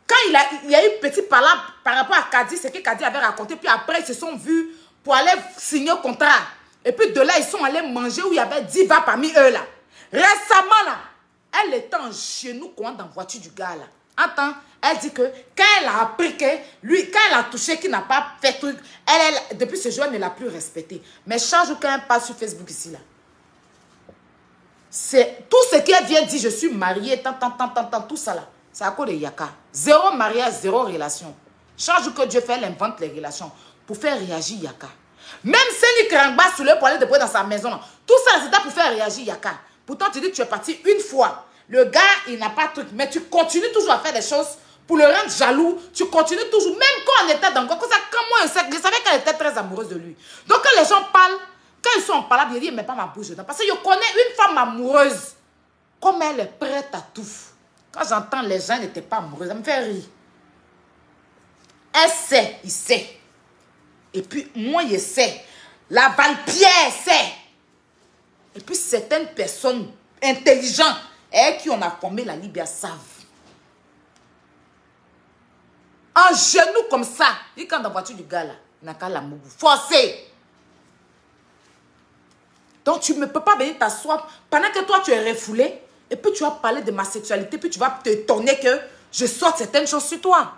Quand il y a eu petit par rapport à Kadi, c'est que Kadi avait raconté, puis après, ils se sont vus pour aller signer un contrat. Et puis de là, ils sont allés manger où il y avait 10 va parmi eux là. Récemment là, elle était en genou dans la voiture du gars là. Attends, elle dit que quand elle a appris que lui, quand elle a touché qu'il n'a pas fait truc, elle, depuis ce jour, elle ne l'a plus respecté. Mais chaque jour quand elle passe sur Facebook ici là, c'est tout ce qu'elle vient dire, je suis mariée, tout ça là. C'est à cause de Yaka. Zéro mariage, zéro relation. Chaque jour que Dieu fait, elle invente les relations pour faire réagir Yaka. Même si il crangba sur le poêle de bois dans sa maison, là, tout ça c'était pour faire réagir Yaka. Pourtant, tu dis que tu es parti une fois. Le gars, il n'a pas de truc. Mais tu continues toujours à faire des choses pour le rendre jaloux. Tu continues toujours. Même quand on était dans le comme ça, quand moi, je savais qu'elle était très amoureuse de lui. Donc, quand les gens parlent, quand ils sont en parlant, ils disent, mais pas ma bouche dedans. Parce que je connais une femme amoureuse. Comme elle est prête à tout. Quand j'entends les gens n'étaient pas amoureux, ça me fait rire. Elle sait, il sait. Et puis, moi, je sais. La Valpierre sait. Et puis, certaines personnes intelligentes, et qui on a formé la Libye savent. En genou comme ça, il quand dans la voiture du gars là, il n'a qu'à la mougou. Forcé. Donc, tu ne peux pas venir t'asseoir pendant que toi, tu es refoulé. Et puis, tu vas parler de ma sexualité. Puis, tu vas t'étonner que je sorte certaines choses sur toi.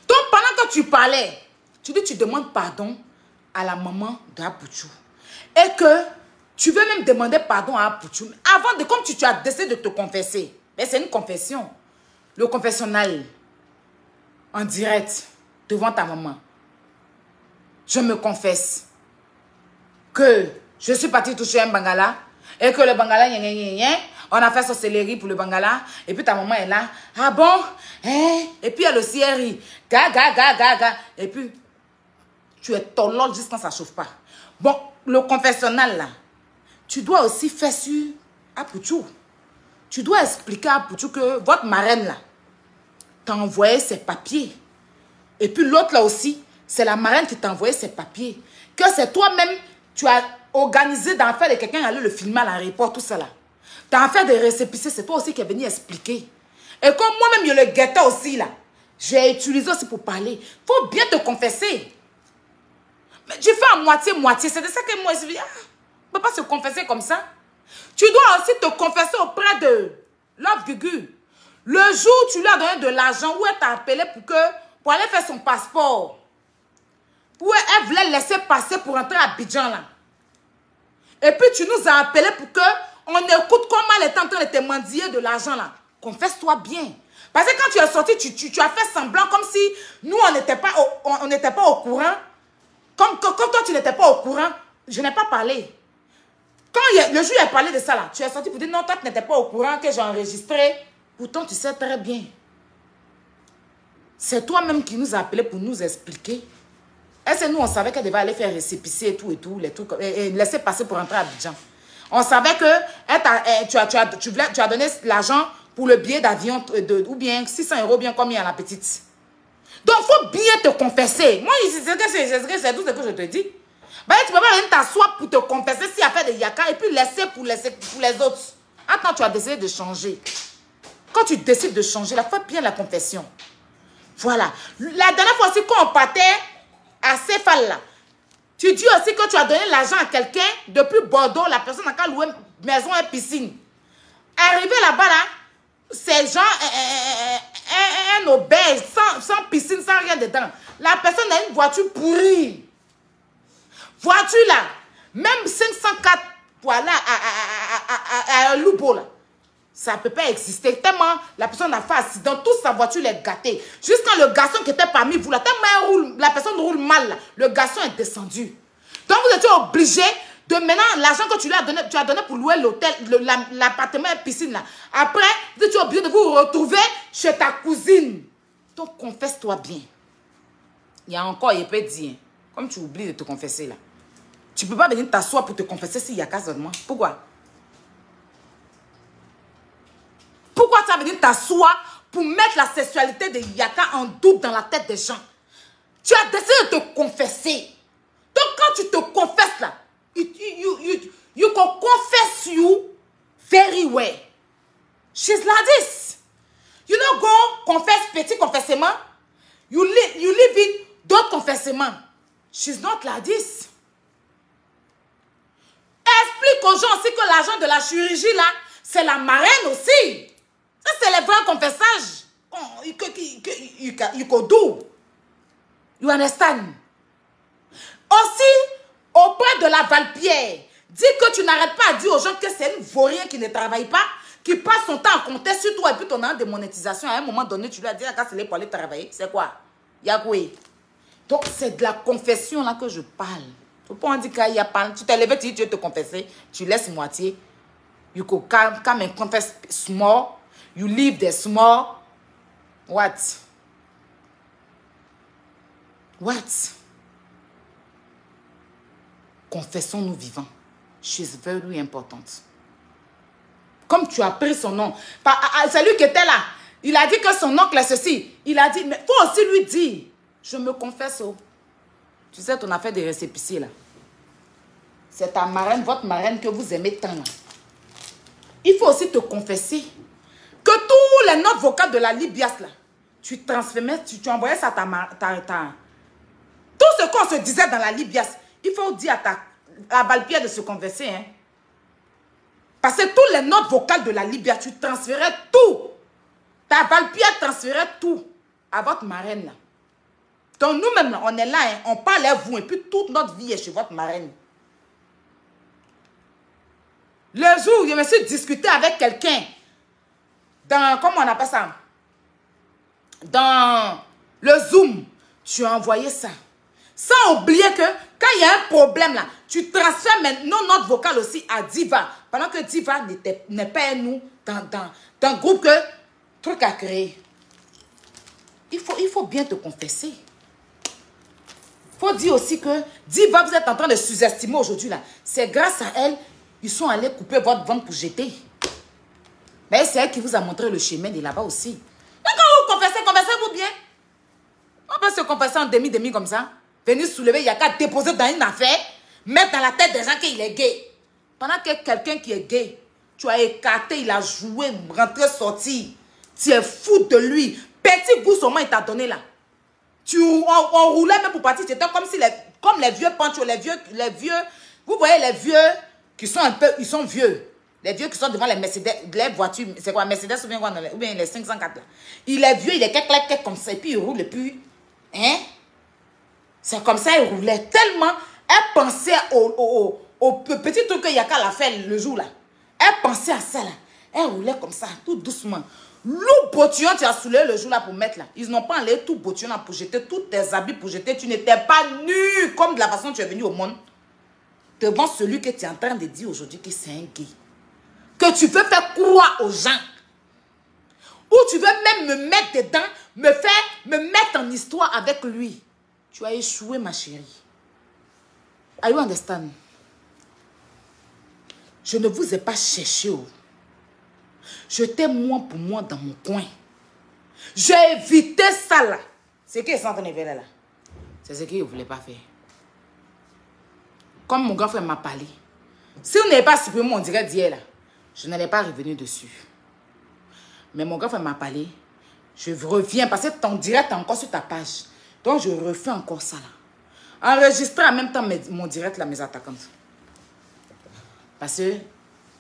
Donc, pendant que tu parlais, tu dis, tu demandes pardon à la maman d'Apouchou. Et que tu veux même demander pardon à Apouchou. Avant de, comme tu as décidé de te confesser. Mais c'est une confession. Le confessionnal. En direct. Devant ta maman. Je me confesse. Que je suis partie toucher un bangala. Et que le bangala, on a fait sorcellerie pour le bangala. Et puis ta maman est là. Ah bon? Hein? Et puis elle aussi, elle rit. Ga. Et puis, tu es tolol juste quand ça ne chauffe pas. Bon, le confessionnal là, tu dois aussi faire sur Apouchou. Tu dois expliquer à Apouchou que votre marraine là t'a envoyé ses papiers. Et puis l'autre là aussi, c'est la marraine qui t'a envoyé ses papiers. Que c'est toi-même, tu as organisé d'en faire de quelqu'un aller le filmer à l'aéroport, tout ça là. Tu as fait des récépissés, c'est toi aussi qui es venu expliquer. Et comme moi-même, je le guettais aussi là, j'ai utilisé aussi pour parler. Il faut bien te confesser. Mais tu fais à moitié, c'est de ça que moi je dis, on ne peut pas se confesser comme ça. Tu dois aussi te confesser auprès de Love Gugu. Le jour où tu lui as donné de l'argent, où elle t'a appelé pour aller faire son passeport. Où elle voulait laisser passer pour entrer à Abidjan là. Et puis tu nous as appelé pour qu'on écoute comment elle est en train de te mendier de l'argent là. Confesse-toi bien. Parce que quand tu es sorti, tu as fait semblant comme si nous on n'était pas au courant. Comme toi tu n'étais pas au courant, je n'ai pas parlé. Quand le jour où il a parlé de ça là, tu es sorti pour dire non, toi tu n'étais pas au courant que j'ai enregistré. Pourtant tu sais très bien. C'est toi-même qui nous a appelé pour nous expliquer. Est-ce que nous on savait qu'elle devait aller faire récépissé et tout, les trucs, et laisser passer pour rentrer à Abidjan. On savait que tu as donné l'argent pour le billet d'avion ou bien 600 €, bien combien à la petite. Donc, il faut bien te confesser. Moi, c'est tout ce que je te dis. Ben, tu ne peux pas venir t'asseoir pour te confesser s'il y a fait des yaka et puis laisser pour les autres. Attends, tu as décidé de changer. Quand tu décides de changer, là, fais bien la confession. Voilà. La dernière fois aussi, quand on partait à Céphale, là, tu dis aussi que tu as donné l'argent à quelqu'un depuis Bordeaux, la personne a loué maison et piscine. Arrivé là-bas, là, c'est genre un auberge, sans piscine, sans rien dedans. La personne a une voiture pourrie. Voiture là, même 504 voilà, à un loup là. Ça ne peut pas exister. Tellement la personne a fait accident, toute sa voiture est gâtée. Jusqu'à le garçon qui était parmi vous là, tellement la personne roule mal là, le garçon est descendu. Donc vous étiez obligé de maintenant, l'argent que tu lui as donné, pour louer l'hôtel, l'appartement et la piscine là. Après, tu es obligé de vous retrouver chez ta cousine. Donc confesse-toi bien. Il y a encore, il peut dire, comme tu oublies de te confesser là. Tu ne peux pas venir t'asseoir pour te confesser s'il y a qu'à seulement. Pourquoi? Pourquoi tu vas venir t'asseoir pour mettre la sexualité de Yaka en doute dans la tête des gens? Tu as décidé de te confesser. Donc quand tu te confesses là, you can confess you very well. She's like this. You don't go confess petit confessement. You live in d'autres confessements. She's not like this. aux gens aussi que l'argent de la chirurgie, là, c'est la marraine aussi. Ça, c'est les vrais confessages. You could do. You understand? Aussi, auprès de la Valpierre, dis que tu n'arrêtes pas à dire aux gens que c'est une vaurien qui ne travaille pas, qui passe son temps à compter sur toi et puis ton an de monétisation. À un moment donné, tu lui as dit, ah, c'est pour aller travailler. C'est quoi? Yagoué. Donc, c'est de la confession là que je parle. Tu peux en dire qu'il y a pas. Tu t'es levé, tu dis, tu veux te confesser, tu laisses moitié. You go come and confess small. You leave the small. What? What? Confessons-nous vivants. She's very important. Comme tu as pris son nom. C'est lui qui était là. Il a dit que son oncle est ceci. Il a dit, mais il faut aussi lui dire, je me confesse. Oh. Tu sais, ton affaire de récépissé là. C'est ta marraine, votre marraine que vous aimez tant là. Il faut aussi te confesser que tous les notes vocales de la Libias là, tu transformais, tu envoyais ça à ta. Tout ce qu'on se disait dans la Libias, il faut dire à Valpierre de se confesser. Hein. Parce que tous les notes vocales de la Libias, tu transférais tout. Ta Valpierre transférait tout à votre marraine là. Donc nous-mêmes, on est là, hein, on parle à vous et puis toute notre vie est chez votre marraine. Le jour où je me suis discuté avec quelqu'un, dans, comment on appelle ça? Dans le Zoom, tu as envoyé ça. Sans oublier que quand il y a un problème là, tu transfères maintenant notre vocal aussi à Diva. Pendant que Diva n'est pas nous dans le groupe que truc à créer. Il faut bien te confesser. Il faut dire aussi que Diva, vous êtes en train de sous-estimer aujourd'hui là. C'est grâce à elle, ils sont allés couper votre ventre pour jeter. Mais c'est elle qui vous a montré le chemin de là-bas aussi. Mais quand vous confessez, confessez-vous bien. On peut se confesser en demi-demi comme ça. Venir soulever, il n'y a qu'à déposer dans une affaire, mettre dans la tête des gens qu'il est gay. Pendant que quelqu'un qui est gay, tu as écarté, il a joué, rentré, sorti. Tu es fou de lui. Petit goût seulement il t'a donné là. On roulait même pour partir. C'était comme si comme les vieux panchos, les vieux, vous voyez les vieux qui sont un peu, ils sont vieux. Les vieux qui sont devant les Mercedes, les voitures, c'est quoi, Mercedes ou bien les 504 là. Il est vieux, il est quelque comme ça, et puis il roule, et puis, hein? C'est comme ça, il roulait tellement, elle pensait au petit truc qu'il y a qu'à la faire le jour là. Elle pensait à ça là. Elle roulait comme ça, tout doucement. L'eau bottillon, tu as soulevé le jour là pour mettre là. Ils n'ont pas enlevé tout bottillon là pour jeter, tous tes habits pour jeter. Tu n'étais pas nu comme de la façon dont tu es venu au monde. Devant celui que tu es en train de dire aujourd'hui que c'est un gay. Que tu veux faire croire aux gens. Ou tu veux même me mettre dedans, me mettre en histoire avec lui. Tu as échoué, ma chérie. Are you understand? Je ne vous ai pas cherché. Oh. J'étais moi pour moi dans mon coin. J'ai évité ça là. C'est qui est en train de faire là? C'est ce qu'il ne voulait pas faire. Comme mon grand frère m'a parlé. Si vous n'avez pas supprimé mon direct d'hier là, je n'allais pas revenir dessus. Mais mon grand frère m'a parlé. Je reviens parce que ton direct est encore sur ta page. Donc je refais encore ça là. Enregistrer en même temps mon direct là, mes attaquantes. Parce que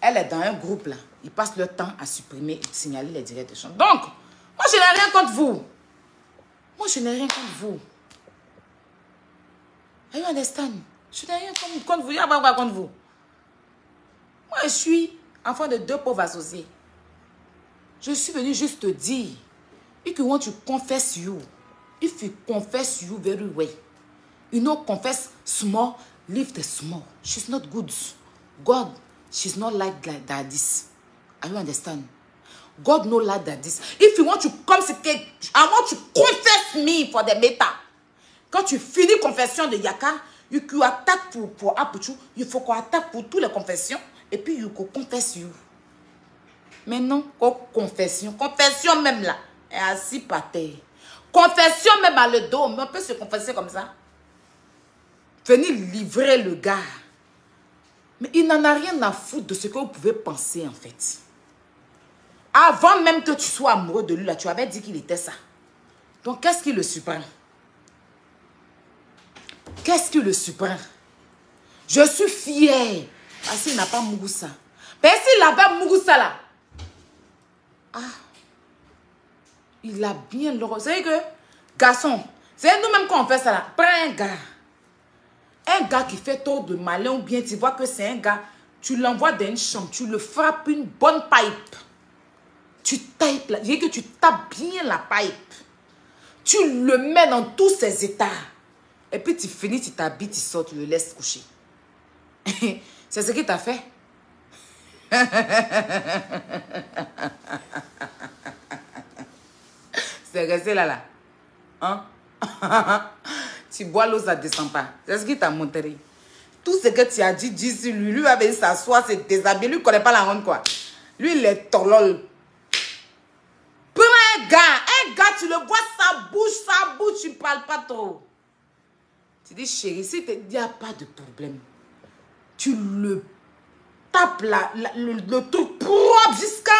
elle est dans un groupe là. Ils passent leur temps à supprimer et signaler les directs de chante. Donc, moi je n'ai rien contre vous. Moi je n'ai rien contre vous. Are you understand? Je n'ai rien contre vous. Il n'y a pas contre vous. Moi je suis enfant de deux pauvres associés. Je suis venu juste te dire. If you want to confess you. If you confess you very well. You know, confess small, leave the small. She's not good. God, she's not like that this. Are you understand? God no like that this. If you want to come, I want to confess me for the matter. Quand tu finis confession de Yaka, you attaque pour Apuchu, il faut qu'on attaque pour toutes les confessions, et puis you confess you. Mais non, confession même là, est assis par terre. Confession même à le dos, mais on peut se confesser comme ça. Venir livrer le gars. Mais il n'en a rien à foutre de ce que vous pouvez penser en fait. Avant même que tu sois amoureux de lui, là, tu avais dit qu'il était ça. Donc qu'est-ce qui le surprend? Qu'est-ce qui le surprend? Je suis fière Ah, s'il n'a pas Mugusa. Mais s'il avait Mugusa là. Ah. Il a bien le... Vous savez que, garçon, c'est nous-mêmes qu'on fait ça là. Prends un gars. Un gars qui fait trop de malin ou bien tu vois que c'est un gars, tu l'envoies dans une chambre, tu le frappes une bonne pipe. Tu tapes là. Je dis que tu tapes bien la pipe. Tu le mets dans tous ses états. Et puis tu finis, tu t'habilles, tu sors, tu le laisses coucher. C'est ce qu'il t'a fait. C'est resté là. Hein? Tu bois l'eau, ça ne descend pas. C'est ce qu'il t'a montré. Tout ce que tu as dit, dis sur lui. Lui va venir s'asseoir, se déshabiller. Lui ne connaît pas la honte, quoi. Lui, il est tolol. Prends un gars, tu le vois, ça bouge, tu ne parles pas trop. Tu dis, chérie, si il n'y a pas de problème, tu le tapes le truc propre jusqu'à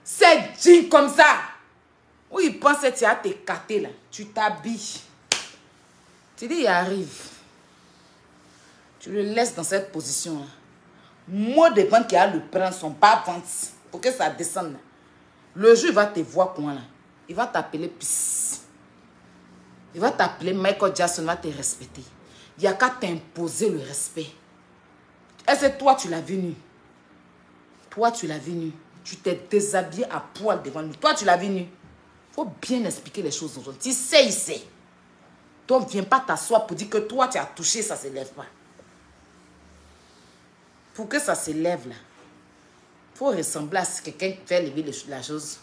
c'est jeans comme ça. Où il pense que tu as tes catés là. Tu t'habilles. Tu dis, il arrive. Tu le laisses dans cette position là. Moi, de vente qui a le prendre son bas vente pour que ça descende là. Le jour, il va te voir comment là. Il va t'appeler Pisse. Il va t'appeler Michael Jackson, il va te respecter. Il n'y a qu'à t'imposer le respect. Est-ce que toi, tu l'as vu nu? Toi, tu l'as vu nu. Tu t'es déshabillé à poil devant lui. Toi, tu l'as vu nu. Il faut bien expliquer les choses aux autres. Tu sais, il sait. Donc, ne viens pas t'asseoir pour dire que toi, tu as touché, ça ne s'élève pas. Pour que ça s'élève là, il faut ressembler à ce que quelqu'un fait lever la chose.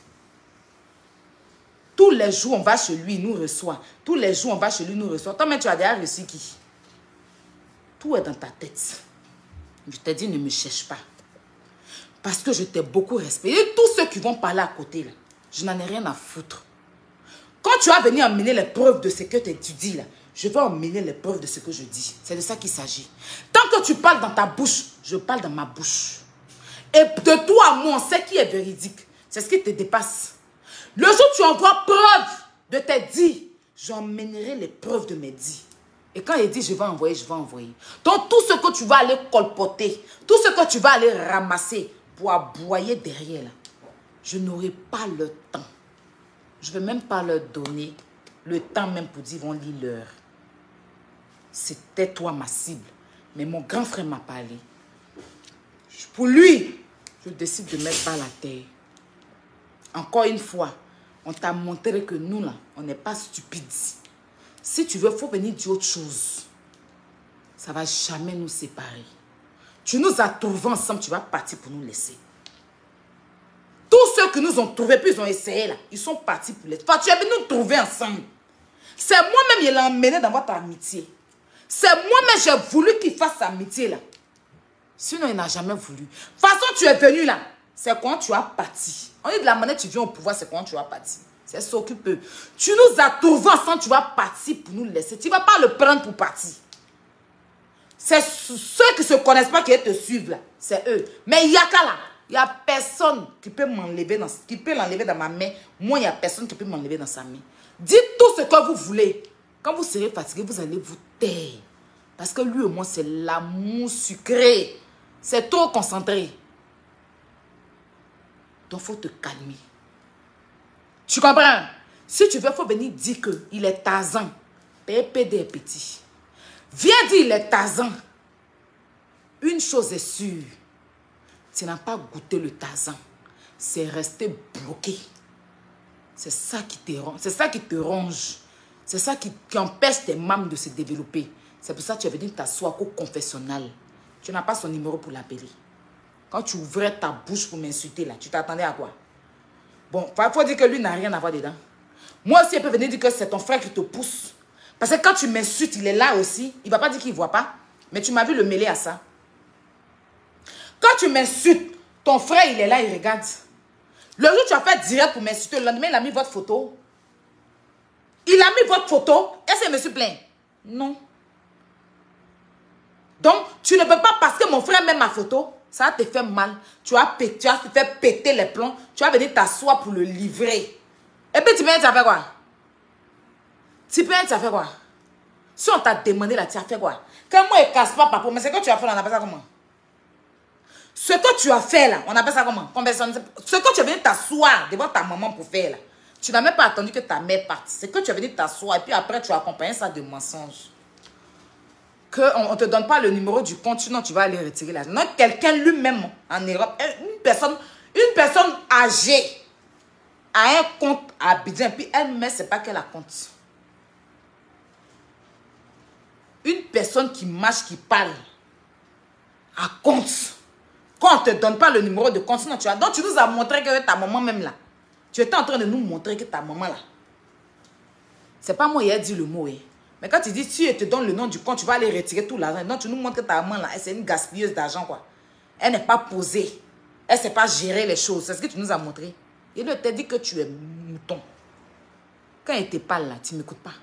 Tous les jours, on va chez lui, il nous reçoit. Tous les jours, on va chez lui, il nous reçoit. Toi, mais tu as déjà reçu qui? Tout est dans ta tête. Je t'ai dit, ne me cherche pas. Parce que je t'ai beaucoup respecté. Et tous ceux qui vont parler à côté, là, je n'en ai rien à foutre. Quand tu vas venir emmener les preuves de ce que tu dis, là, je vais emmener les preuves de ce que je dis. C'est de ça qu'il s'agit. Tant que tu parles dans ta bouche, je parle dans ma bouche. Et de toi à moi, on sait qui est véridique. C'est ce qui te dépasse. Le jour où tu envoies preuve de tes dits, j'emmènerai les preuves de mes dits. Et quand il dit je vais envoyer, je vais envoyer. Donc tout ce que tu vas aller colpoter, tout ce que tu vas aller ramasser pour aboyer derrière là, je n'aurai pas le temps. Je ne vais même pas leur donner le temps même pour dire, ils vont lire l'heure. C'était toi ma cible. Mais mon grand frère m'a parlé. Pour lui, je décide de mettre par la terre. Encore une fois, on t'a montré que nous, là, on n'est pas stupides. Si tu veux, il faut venir dire autre chose. Ça ne va jamais nous séparer. Tu nous as trouvés ensemble, tu vas partir pour nous laisser. Tous ceux qui nous ont trouvés, puis ils ont essayé là, ils sont partis pour les... Enfin, tu es venu nous trouver ensemble. C'est moi-même qui l'ai emmené dans votre amitié. C'est moi-même j'ai voulu qu'il fasse amitié là. Sinon, il n'a jamais voulu. De toute façon, tu es venu là. C'est quand tu as parti. On dit de la manière que tu viens au pouvoir, c'est quand tu as parti. C'est s'occuper. Tu nous as trouvés ensemble, tu vas partir pour nous laisser. Tu ne vas pas le prendre pour partir. C'est ceux qui ne se connaissent pas qui te suivent là. C'est eux. Mais il y a qu'à là. Il n'y a personne qui peut m'enlever dans ma main. Moi, il n'y a personne qui peut m'enlever dans sa main. Dites tout ce que vous voulez. Quand vous serez fatigué, vous allez vous taire. Parce que lui, au moins, c'est l'amour sucré. C'est trop concentré. Donc, il faut te calmer. Tu comprends? Si tu veux, il faut venir dire qu'il est Tarzan. PPD est petit. Viens dire il est Tarzan. Une chose est sûre. Tu n'as pas goûté le Tarzan. C'est resté bloqué. C'est ça qui te ronge. C'est ça qui te ronge. C'est ça qui empêche tes membres de se développer. C'est pour ça que tu es venu t'asseoir au confessionnal. Tu n'as pas son numéro pour l'appeler. Quand tu ouvrais ta bouche pour m'insulter, là, tu t'attendais à quoi? Bon, il faut dire que lui n'a rien à voir dedans. Moi aussi, il peut venir dire que c'est ton frère qui te pousse. Parce que quand tu m'insultes, il est là aussi. Il ne va pas dire qu'il ne voit pas. Mais tu m'as vu le mêler à ça. Quand tu m'insultes, ton frère, il est là, il regarde. Le jour où tu as fait direct pour m'insulter, le lendemain, il a mis votre photo. Il a mis votre photo. Est-ce qu'il me plaint? Non. Donc, tu ne peux pas, parce que mon frère met ma photo, ça te fait mal. Tu as fait péter les plombs. Tu vas venir t'asseoir pour le livrer. Et puis, tu as fait quoi? Tu as fait quoi? Si on t'a demandé là, tu as fait quoi? Quand moi, je ne casse pas, papa, mais c'est que tu as fait, on appelle ça comment? Ce que tu as fait là, on appelle ça comment? Ce que tu es venu t'asseoir devant ta maman pour faire là, tu n'as même pas attendu que ta mère parte. C'est que tu es venu t'asseoir et puis après tu as accompagné ça de mensonges. Qu'on ne te donne pas le numéro du compte, sinon tu vas aller retirer l'argent. Non, quelqu'un lui-même en Europe, une personne âgée a un compte à Abidjan, puis elle-même, c'est pas qu'elle a compte. Une personne qui marche, qui parle, a compte. Quand on ne te donne pas le numéro de compte, sinon tu as. Donc tu nous as montré que ta maman même là, tu étais en train de nous montrer que ta maman là, c'est pas moi qui ai dit le mot. Mais quand tu dis, si elle te donne le nom du compte, tu vas aller retirer tout l'argent. Donc tu nous montres que ta maman là, c'est une gaspilleuse d'argent quoi. Elle n'est pas posée. Elle ne sait pas gérer les choses. C'est ce que tu nous as montré. Il t'a dit que tu es mouton. Quand elle te parle là, tu ne m'écoutes pas.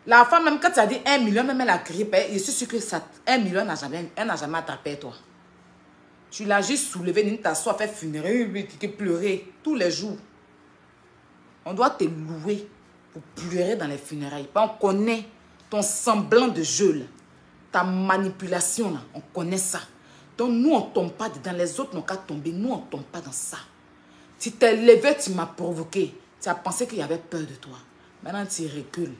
La femme, même quand tu as dit 1 million, même elle a crié, je suis sûre que ça, 1 million, elle n'a jamais attrapé toi. Tu l'as juste soulevé, ni t'asseoir, fait funérailles, pleurer tous les jours. On doit te louer pour pleurer dans les funérailles. On connaît ton semblant de jeu, là, ta manipulation, là, on connaît ça. Donc nous, on ne tombe pas dedans. Les autres n'ont qu'à tomber. Nous, on ne tombe pas dans ça. Tu t'es levé, tu m'as provoqué. Tu as pensé qu'il y avait peur de toi. Maintenant, tu recules.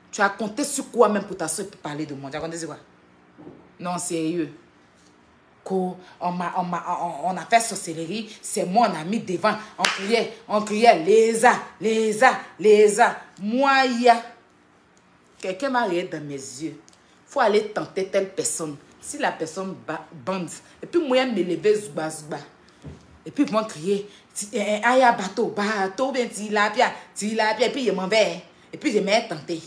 Tu as compté sur quoi même pour t'asseoir et pour parler de moi? Tu as compté sur quoi? Non, sérieux. On a fait sorcellerie. C'est moi, on a mis devant. On criait, Léza. Moi, il y a. Quelqu'un m'a regardé dans mes yeux. Il faut aller tenter telle personne. Si la personne bande, et puis moi, je me levais, zouba. Et puis moi, crier, aya bateau, bien, tilapia, et puis je m'en vais. Et puis je m'ai tenté.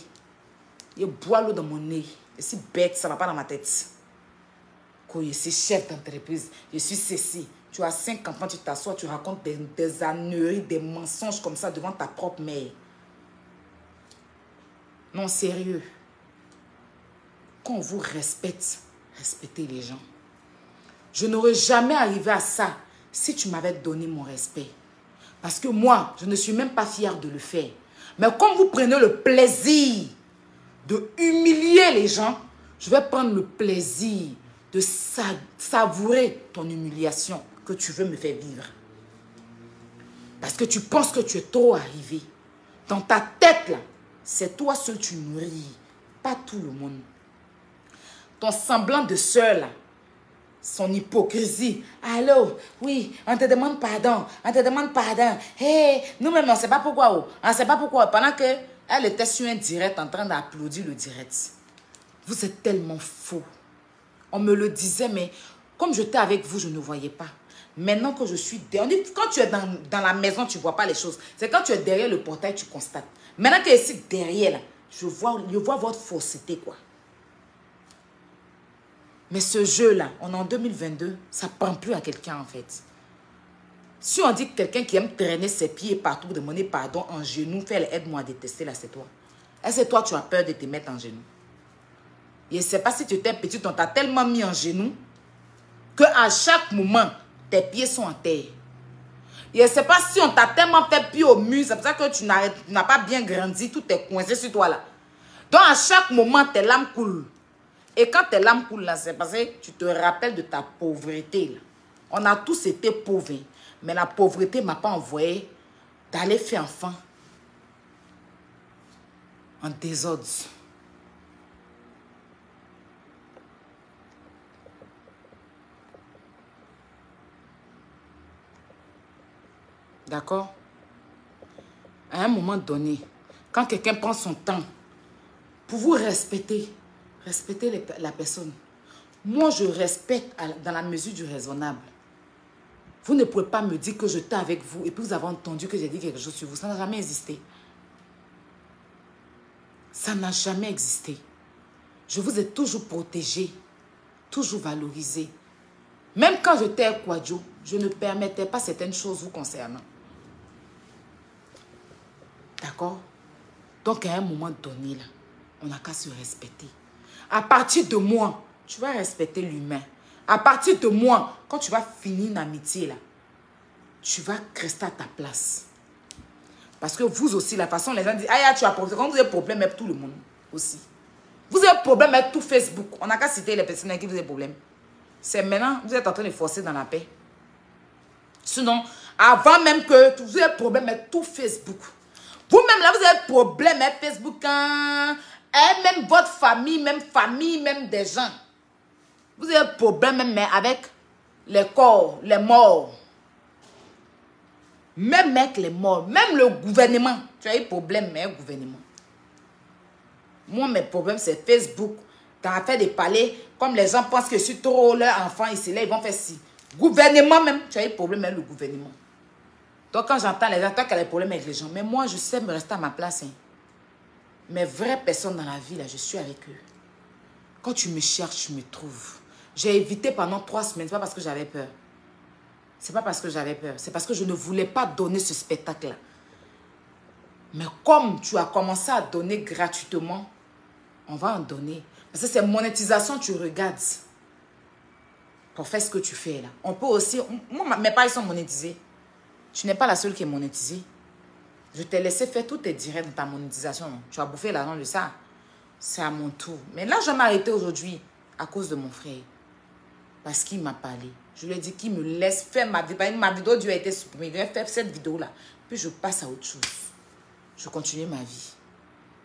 Je bois l'eau dans mon nez. Je suis bête, ça ne va pas dans ma tête. Quand je suis chef d'entreprise, je suis ceci. Tu as 5 enfants, tu t'assois, tu racontes des âneries, des mensonges comme ça devant ta propre mère. Non, sérieux. Quand on vous respecte, respectez les gens. Je n'aurais jamais arrivé à ça si tu m'avais donné mon respect. Parce que moi, je ne suis même pas fière de le faire. Mais comme vous prenez le plaisir de humilier les gens, je vais prendre le plaisir de savourer ton humiliation que tu veux me faire vivre. Parce que tu penses que tu es trop arrivé. Dans ta tête, là, c'est toi seul tu nourris, pas tout le monde. Ton semblant de soeur, là, son hypocrisie. Allô, oui, on te demande pardon. Hey, nous-mêmes, on ne sait pas pourquoi. On ne sait pas pourquoi. Pendant qu'elle était sur un direct en train d'applaudir le direct. Vous êtes tellement faux. On me le disait, mais comme j'étais avec vous, je ne voyais pas. Maintenant que je suis derrière, quand tu es dans la maison, tu ne vois pas les choses. C'est quand tu es derrière le portail, tu constates. Maintenant que je suis derrière, là, je vois votre fausseté, quoi. Mais ce jeu-là, on est en 2022, ça ne prend plus à quelqu'un, en fait. Si on dit que quelqu'un qui aime traîner ses pieds partout, demander pardon en genoux, faire aide-moi à détester, là, c'est toi. Est-ce que toi, tu as peur de te mettre en genoux? Je ne sais pas si tu étais petit, on t'a tellement mis en genoux qu'à chaque moment, tes pieds sont en terre. Je ne sais pas si on t'a tellement fait pied au mur, c'est pour ça que tu n'as pas bien grandi, tout est coincé sur toi là. Donc à chaque moment, tes larmes coulent. Et quand tes larmes coulent là, c'est parce que tu te rappelles de ta pauvreté là. On a tous été pauvres, mais la pauvreté ne m'a pas envoyé d'aller faire enfant en désordre. D'accord? À un moment donné, quand quelqu'un prend son temps pour vous respecter, respectez la personne. Moi, je respecte dans la mesure du raisonnable. Vous ne pouvez pas me dire que j'étais avec vous et puis vous avez entendu que j'ai dit quelque chose sur vous. Ça n'a jamais existé. Ça n'a jamais existé. Je vous ai toujours protégé, toujours valorisé. Même quand j'étais à Kwadjo, je ne permettais pas certaines choses vous concernant. D'accord? Donc, à un moment donné, là, on n'a qu'à se respecter. À partir de moi, tu vas respecter l'humain. À partir de moi, quand tu vas finir une amitié, là, tu vas rester à ta place. Parce que vous aussi, la façon, les gens disent, ah, tu as problème. Quand vous avez problème avec tout le monde aussi. Vous avez problème avec tout Facebook. On n'a qu'à citer les personnes avec qui vous avez problème. C'est maintenant, vous êtes en train de forcer dans la paix. Sinon, avant même que vous ayez problème avec tout Facebook. Vous-même là, vous avez problème avec Facebook. Hein? Et même votre famille, même des gens. Vous avez problème même avec les corps, les morts. Même avec les morts, même le gouvernement. Tu as eu problème avec le gouvernement. Moi, mes problèmes, c'est Facebook. Tu as fait des palais. Comme les gens pensent que je suis trop leur enfant ici, là, ils vont faire ci. Gouvernement même, tu as eu problème avec le gouvernement. Donc, quand j'entends les gens, toi qui as des problèmes avec les gens, mais moi, je sais me rester à ma place. Hein. Mes vraies personnes dans la vie, là, je suis avec eux. Quand tu me cherches, tu me trouves. J'ai évité pendant 3 semaines, c'est pas parce que j'avais peur. C'est pas parce que j'avais peur. C'est parce que je ne voulais pas donner ce spectacle-là. Mais comme tu as commencé à donner gratuitement, on va en donner. Parce que c'est monétisation, tu regardes. Pour faire ce que tu fais là. On peut aussi... Moi, mes pages sont monétisés. Tu n'es pas la seule qui est monétisée. Je t'ai laissé faire tous tes directs dans ta monétisation. Tu as bouffé l'argent de ça. C'est à mon tour. Mais là, je vais m'arrêter aujourd'hui à cause de mon frère. Parce qu'il m'a parlé. Je lui ai dit qu'il me laisse faire ma vidéo. Ma vidéo Dieu a été supprimée. Je vais faire cette vidéo-là. Puis je passe à autre chose. Je continue ma vie.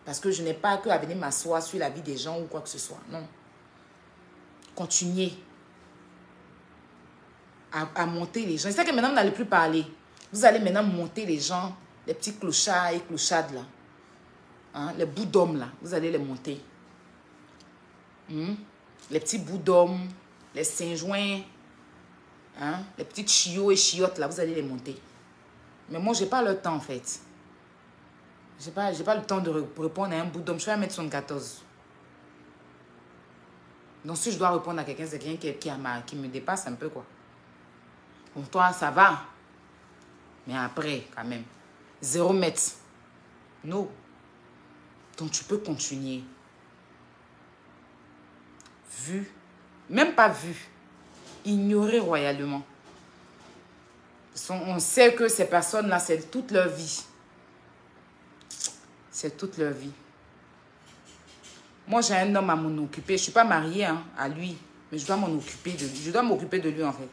Parce que je n'ai pas que à venir m'asseoir sur la vie des gens ou quoi que ce soit. Non. Continuez à monter les gens. Je sais que maintenant, vous n'allez plus parler. Vous allez maintenant monter les gens, les petits clochards et clochades là. Hein? Les bouts d'hommes là. Vous allez les monter. Les petits bouts d'hommes, les Saint-Joints, hein? Les petites chiots et chiottes là, vous allez les monter. Mais moi, je n'ai pas le temps en fait. Je n'ai pas le temps de répondre à un bout d'homme. Je suis à 1m74. Donc, si je dois répondre à quelqu'un, c'est quelqu'un qui me dépasse un peu, quoi. Pour toi, ça va. Mais après, quand même, 0 mètre. Non. Donc, tu peux continuer. Vu. Même pas vu. Ignorer royalement. On sait que ces personnes-là, c'est toute leur vie. C'est toute leur vie. Moi, j'ai un homme à m'en occuper. Je ne suis pas mariée hein, à lui. Mais je dois m'en occuper de lui. Je dois m'occuper de lui, en fait.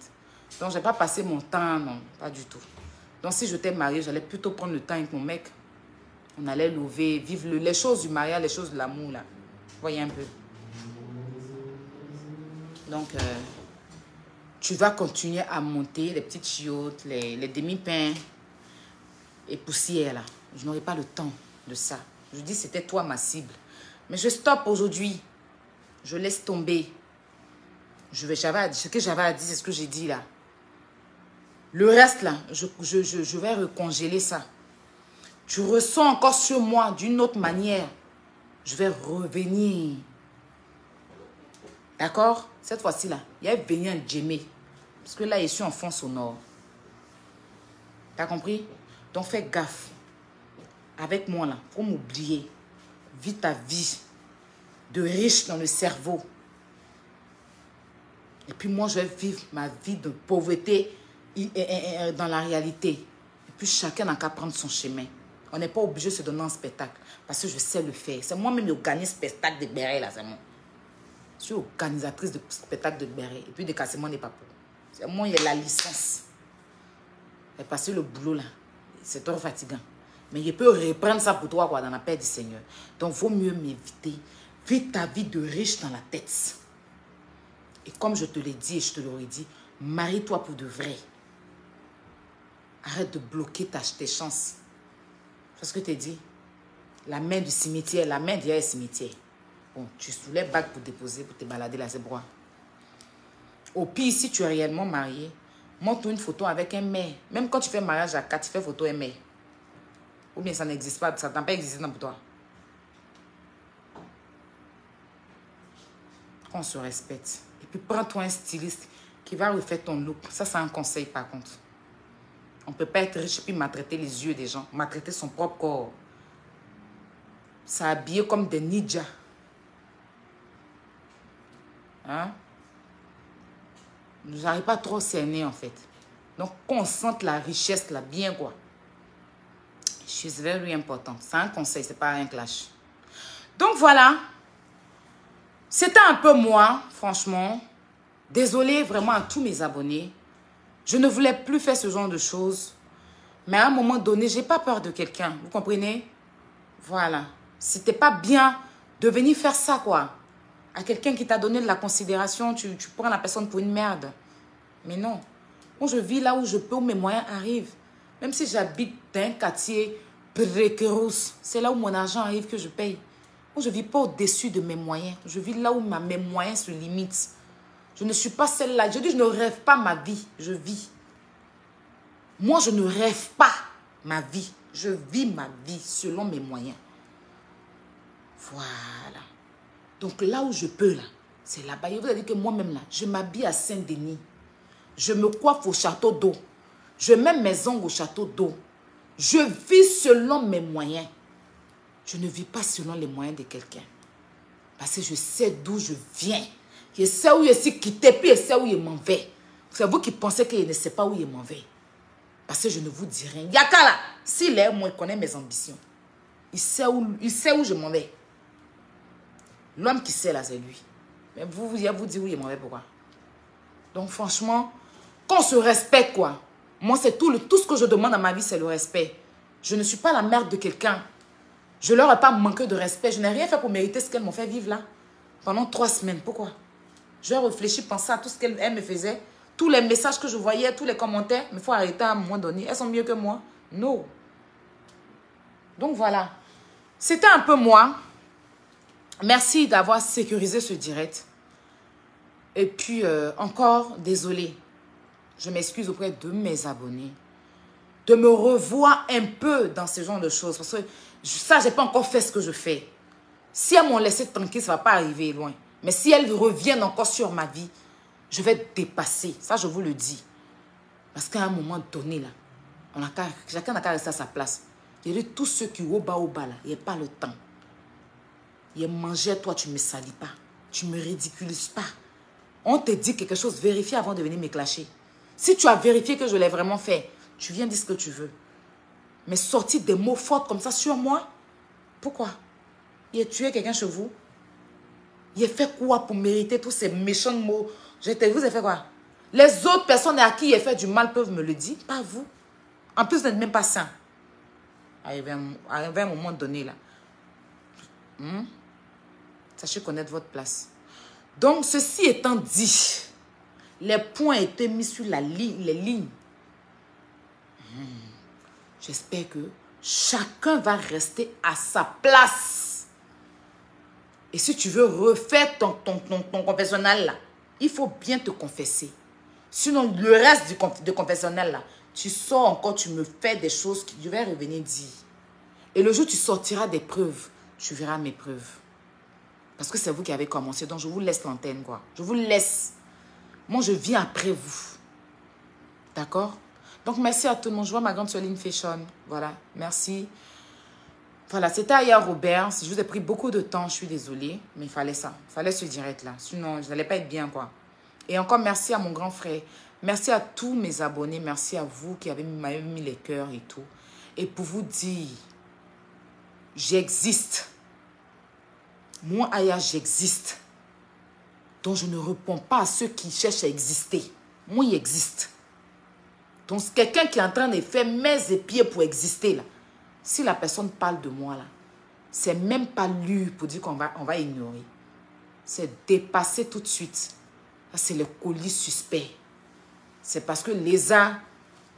Donc, je n'ai pas passé mon temps. Non, pas du tout. Donc, si j'étais mariée, j'allais plutôt prendre le temps avec mon mec. On allait lever, vivre les choses du mariage, les choses de l'amour, là. Voyez un peu. Donc, tu vas continuer à monter les petites chiottes, les demi-pains et poussières, là. Je n'aurai pas le temps de ça. Je dis, c'était toi ma cible. Mais je stoppe aujourd'hui. Je laisse tomber. Ce que j'avais à dire, c'est ce que j'ai dit là. Le reste là, je vais recongéler ça. Tu ressens encore sur moi d'une autre manière. Je vais revenir. D'accord? Cette fois-ci là, il y a venir un Djemé. Parce que là, je suis en fond sonore. T'as compris? Donc fais gaffe. Avec moi là, faut m'oublier. Vis ta vie de riche dans le cerveau. Et puis moi, je vais vivre ma vie de pauvreté dans la réalité. Et puis chacun n'a qu'à prendre son chemin. On n'est pas obligé de se donner un spectacle. Parce que je sais le faire. C'est moi-même qui organise le spectacle de Béret là. C'est moi. Je suis organisatrice de spectacle de Béret. Et puis de cassement des papous. C'est moi qui ai la licence. Et passer le boulot là, c'est trop fatigant. Mais je peux reprendre ça pour toi quoi, dans la paix du Seigneur. Donc, il vaut mieux m'éviter. Vis ta vie de riche dans la tête. Et comme je te l'ai dit et je te l'aurais dit, marie-toi pour de vrai. Arrête de bloquer tes chances. C'est ce que je t'ai dit. La main du cimetière, la main derrière le cimetière. Bon, tu soulèves bague pour déposer, pour te balader là, c'est broie. Au pire, si tu es réellement marié, montre une photo avec un maire. Même quand tu fais mariage à 4, tu fais photo un maire. Ou bien ça n'existe pas, ça n'a pas existé pour toi. Qu'on se respecte. Et puis prends-toi un styliste qui va refaire ton look. Ça, c'est un conseil par contre. On ne peut pas être riche et puis maltraiter les yeux des gens. Maltraiter son propre corps. S'habiller comme des ninjas. Hein? Nous n'arrivons pas trop cerner en fait. Donc, qu'on sente la richesse là, bien quoi. She's very important. C'est un conseil, c'est pas un clash. Donc voilà. C'était un peu moi, franchement. Désolée vraiment à tous mes abonnés. Je ne voulais plus faire ce genre de choses. Mais à un moment donné, j'ai pas peur de quelqu'un. Vous comprenez? Voilà. C'était pas bien de venir faire ça, quoi. À quelqu'un qui t'a donné de la considération, tu prends la personne pour une merde. Mais non. Moi, je vis là où je peux, où mes moyens arrivent. Même si j'habite dans un quartier précaire, c'est là où mon argent arrive que je paye. Moi, je ne vis pas au-dessus de mes moyens. Je vis là où mes moyens se limitent. Je ne suis pas celle-là. Je dis, je ne rêve pas ma vie. Je vis. Moi, je ne rêve pas ma vie. Je vis ma vie selon mes moyens. Voilà. Donc là où je peux, là, c'est là-bas. Je vous ai dit que moi-même, là, je m'habille à Saint-Denis. Je me coiffe au château d'eau. Je mets mes ongles au château d'eau. Je vis selon mes moyens. Je ne vis pas selon les moyens de quelqu'un. Parce que je sais d'où je viens. Je sais où je suis quitté, puis je sais où je m'en vais. C'est vous qui pensez que je ne sais pas où je m'en vais. Parce que je ne vous dis rien. Yaka là, s'il est, moi, il connaît mes ambitions. Il sait où je m'en vais. L'homme qui sait là, c'est lui. Mais vous dites où je m'en vais, pourquoi? Donc franchement, qu'on se respecte, quoi. Moi, c'est tout ce que je demande à ma vie, c'est le respect. Je ne suis pas la mère de quelqu'un. Je leur ai pas manqué de respect. Je n'ai rien fait pour mériter ce qu'elles m'ont fait vivre là. Pendant 3 semaines. Pourquoi? J'ai réfléchi, pensé à tout ce qu'elles me faisaient. Tous les messages que je voyais, tous les commentaires. Mais il faut arrêter à un moment donné. Elles sont mieux que moi? Non. Donc voilà. C'était un peu moi. Merci d'avoir sécurisé ce direct. Et puis, encore, désolé. Je m'excuse auprès de mes abonnés. De me revoir un peu dans ce genre de choses. Parce que ça, je n'ai pas encore fait ce que je fais. Si elles m'ont laissé tranquille, ça ne va pas arriver loin. Mais si elles reviennent encore sur ma vie, je vais dépasser. Ça, je vous le dis. Parce qu'à un moment donné, là, chacun n'a qu'à rester à sa place. Il y a tous ceux qui au bas, là, il n'y a pas le temps. Il y a manger, toi, tu ne me salis pas. Tu ne me ridiculises pas. On te dit quelque chose, vérifie avant de venir me clasher. Si tu as vérifié que je l'ai vraiment fait, tu viens dire ce que tu veux. Mais sortir des mots forts comme ça sur moi, pourquoi? Il a tué quelqu'un chez vous? Il a fait quoi pour mériter tous ces méchants mots? Vous avez fait quoi? Les autres personnes à qui il a fait du mal peuvent me le dire, pas vous. En plus, vous n'êtes même pas sain. Arrivé à un moment donné, là. Sachez connaître votre place. Donc, ceci étant dit, les points étaient mis sur les lignes. J'espère que chacun va rester à sa place. Et si tu veux refaire ton confessionnal là, il faut bien te confesser. Sinon, le reste du confessionnal là, tu sors encore, tu me fais des choses que je vais revenir dire. Et le jour où tu sortiras des preuves, tu verras mes preuves. Parce que c'est vous qui avez commencé, donc je vous laisse l'antenne, quoi. Je vous laisse. Moi, je viens après vous. D'accord? Donc, merci à tout le monde. Je vois ma grande Soline Fashion. Voilà, merci. Voilà, c'était Aya Robert. Je vous ai pris beaucoup de temps, je suis désolée. Mais il fallait ça. Il fallait ce direct-là. Sinon, je n'allais pas être bien, quoi. Et encore, merci à mon grand frère. Merci à tous mes abonnés. Merci à vous qui m'avez mis les cœurs et tout. Et pour vous dire, j'existe. Moi, Aya, j'existe. Donc, je ne réponds pas à ceux qui cherchent à exister. Moi, il existe. Donc, quelqu'un qui est en train de faire mes épieds pour exister, là. Si la personne parle de moi, là, c'est même pas lui pour dire qu'on va ignorer. C'est dépasser tout de suite. Ça, c'est le colis suspect. C'est parce que Léza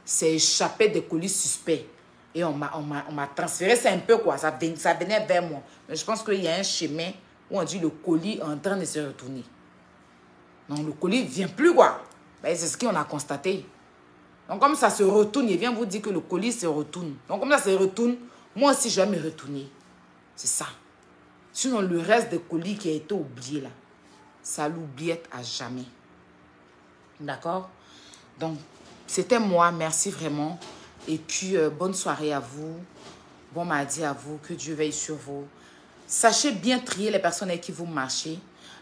s'est échappé des colis suspects. Et on m'a transféré, c'est un peu quoi, ça venait vers moi. Mais je pense qu'il y a un chemin où on dit le colis est en train de se retourner. Non, le colis ne vient plus quoi. Ben, c'est ce qu'on a constaté. Donc comme ça se retourne, il vient vous dire que le colis se retourne. Donc comme ça se retourne, moi aussi je vais me retourner. C'est ça. Sinon le reste des colis qui a été oublié là, ça l'oubliette à jamais. D'accord? Donc c'était moi, merci vraiment. Et puis, bonne soirée à vous. Bon mardi à vous. Que Dieu veille sur vous. Sachez bien trier les personnes avec qui vous marchez.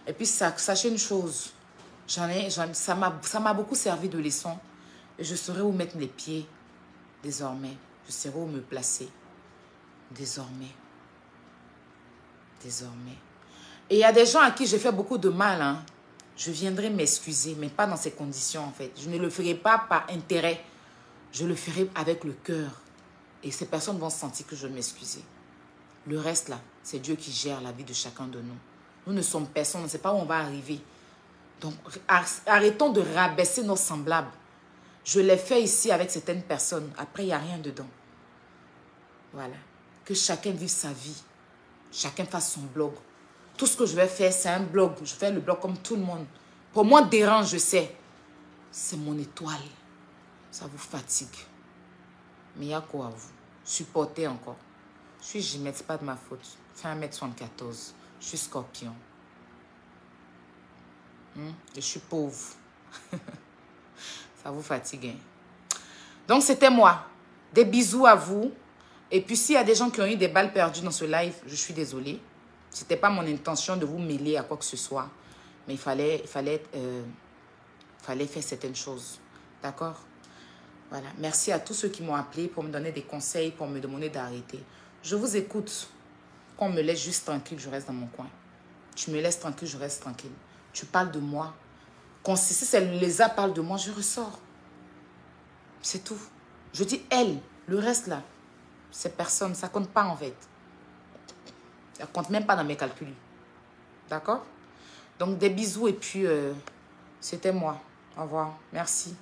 Et puis, sachez une chose. Ça m'a beaucoup servi de leçon. Et je saurai où mettre les pieds désormais. Je saurai où me placer. Désormais. Désormais. Et il y a des gens à qui j'ai fait beaucoup de mal. Hein. je viendrai m'excuser, mais pas dans ces conditions en fait. Je ne le ferai pas par intérêt. Je le ferai avec le cœur. Et ces personnes vont sentir que je vais m'excuser. Le reste là, c'est Dieu qui gère la vie de chacun de nous. Nous ne sommes personne, on ne sait pas où on va arriver. Donc arrêtons de rabaisser nos semblables. Je l'ai fait ici avec certaines personnes. Après, il n'y a rien dedans. Voilà. Que chacun vive sa vie. Chacun fasse son blog. Tout ce que je vais faire, c'est un blog. Je fais le blog comme tout le monde. Pour moi, dérange, je sais. C'est mon étoile. Ça vous fatigue. Mais il y a quoi à vous? Supportez encore. Je suis Ginette, ce n'est pas de ma faute. Je fais 1m74. Je suis scorpion. Et je suis pauvre. Ça vous fatigue. Hein? Donc, c'était moi. Des bisous à vous. Et puis, s'il y a des gens qui ont eu des balles perdues dans ce live, je suis désolée. Ce n'était pas mon intention de vous mêler à quoi que ce soit. Mais il fallait faire certaines choses. D'accord? Voilà. Merci à tous ceux qui m'ont appelé pour me donner des conseils, pour me demander d'arrêter. Je vous écoute. Quand on me laisse juste tranquille, je reste dans mon coin. Tu me laisses tranquille, je reste tranquille. Tu parles de moi. Quand si les A parlent de moi, je ressors. C'est tout. Je dis elle. Le reste là, c'est personne. Ça compte pas en fait. Ça compte même pas dans mes calculs. D'accord? Donc des bisous et puis c'était moi. Au revoir. Merci.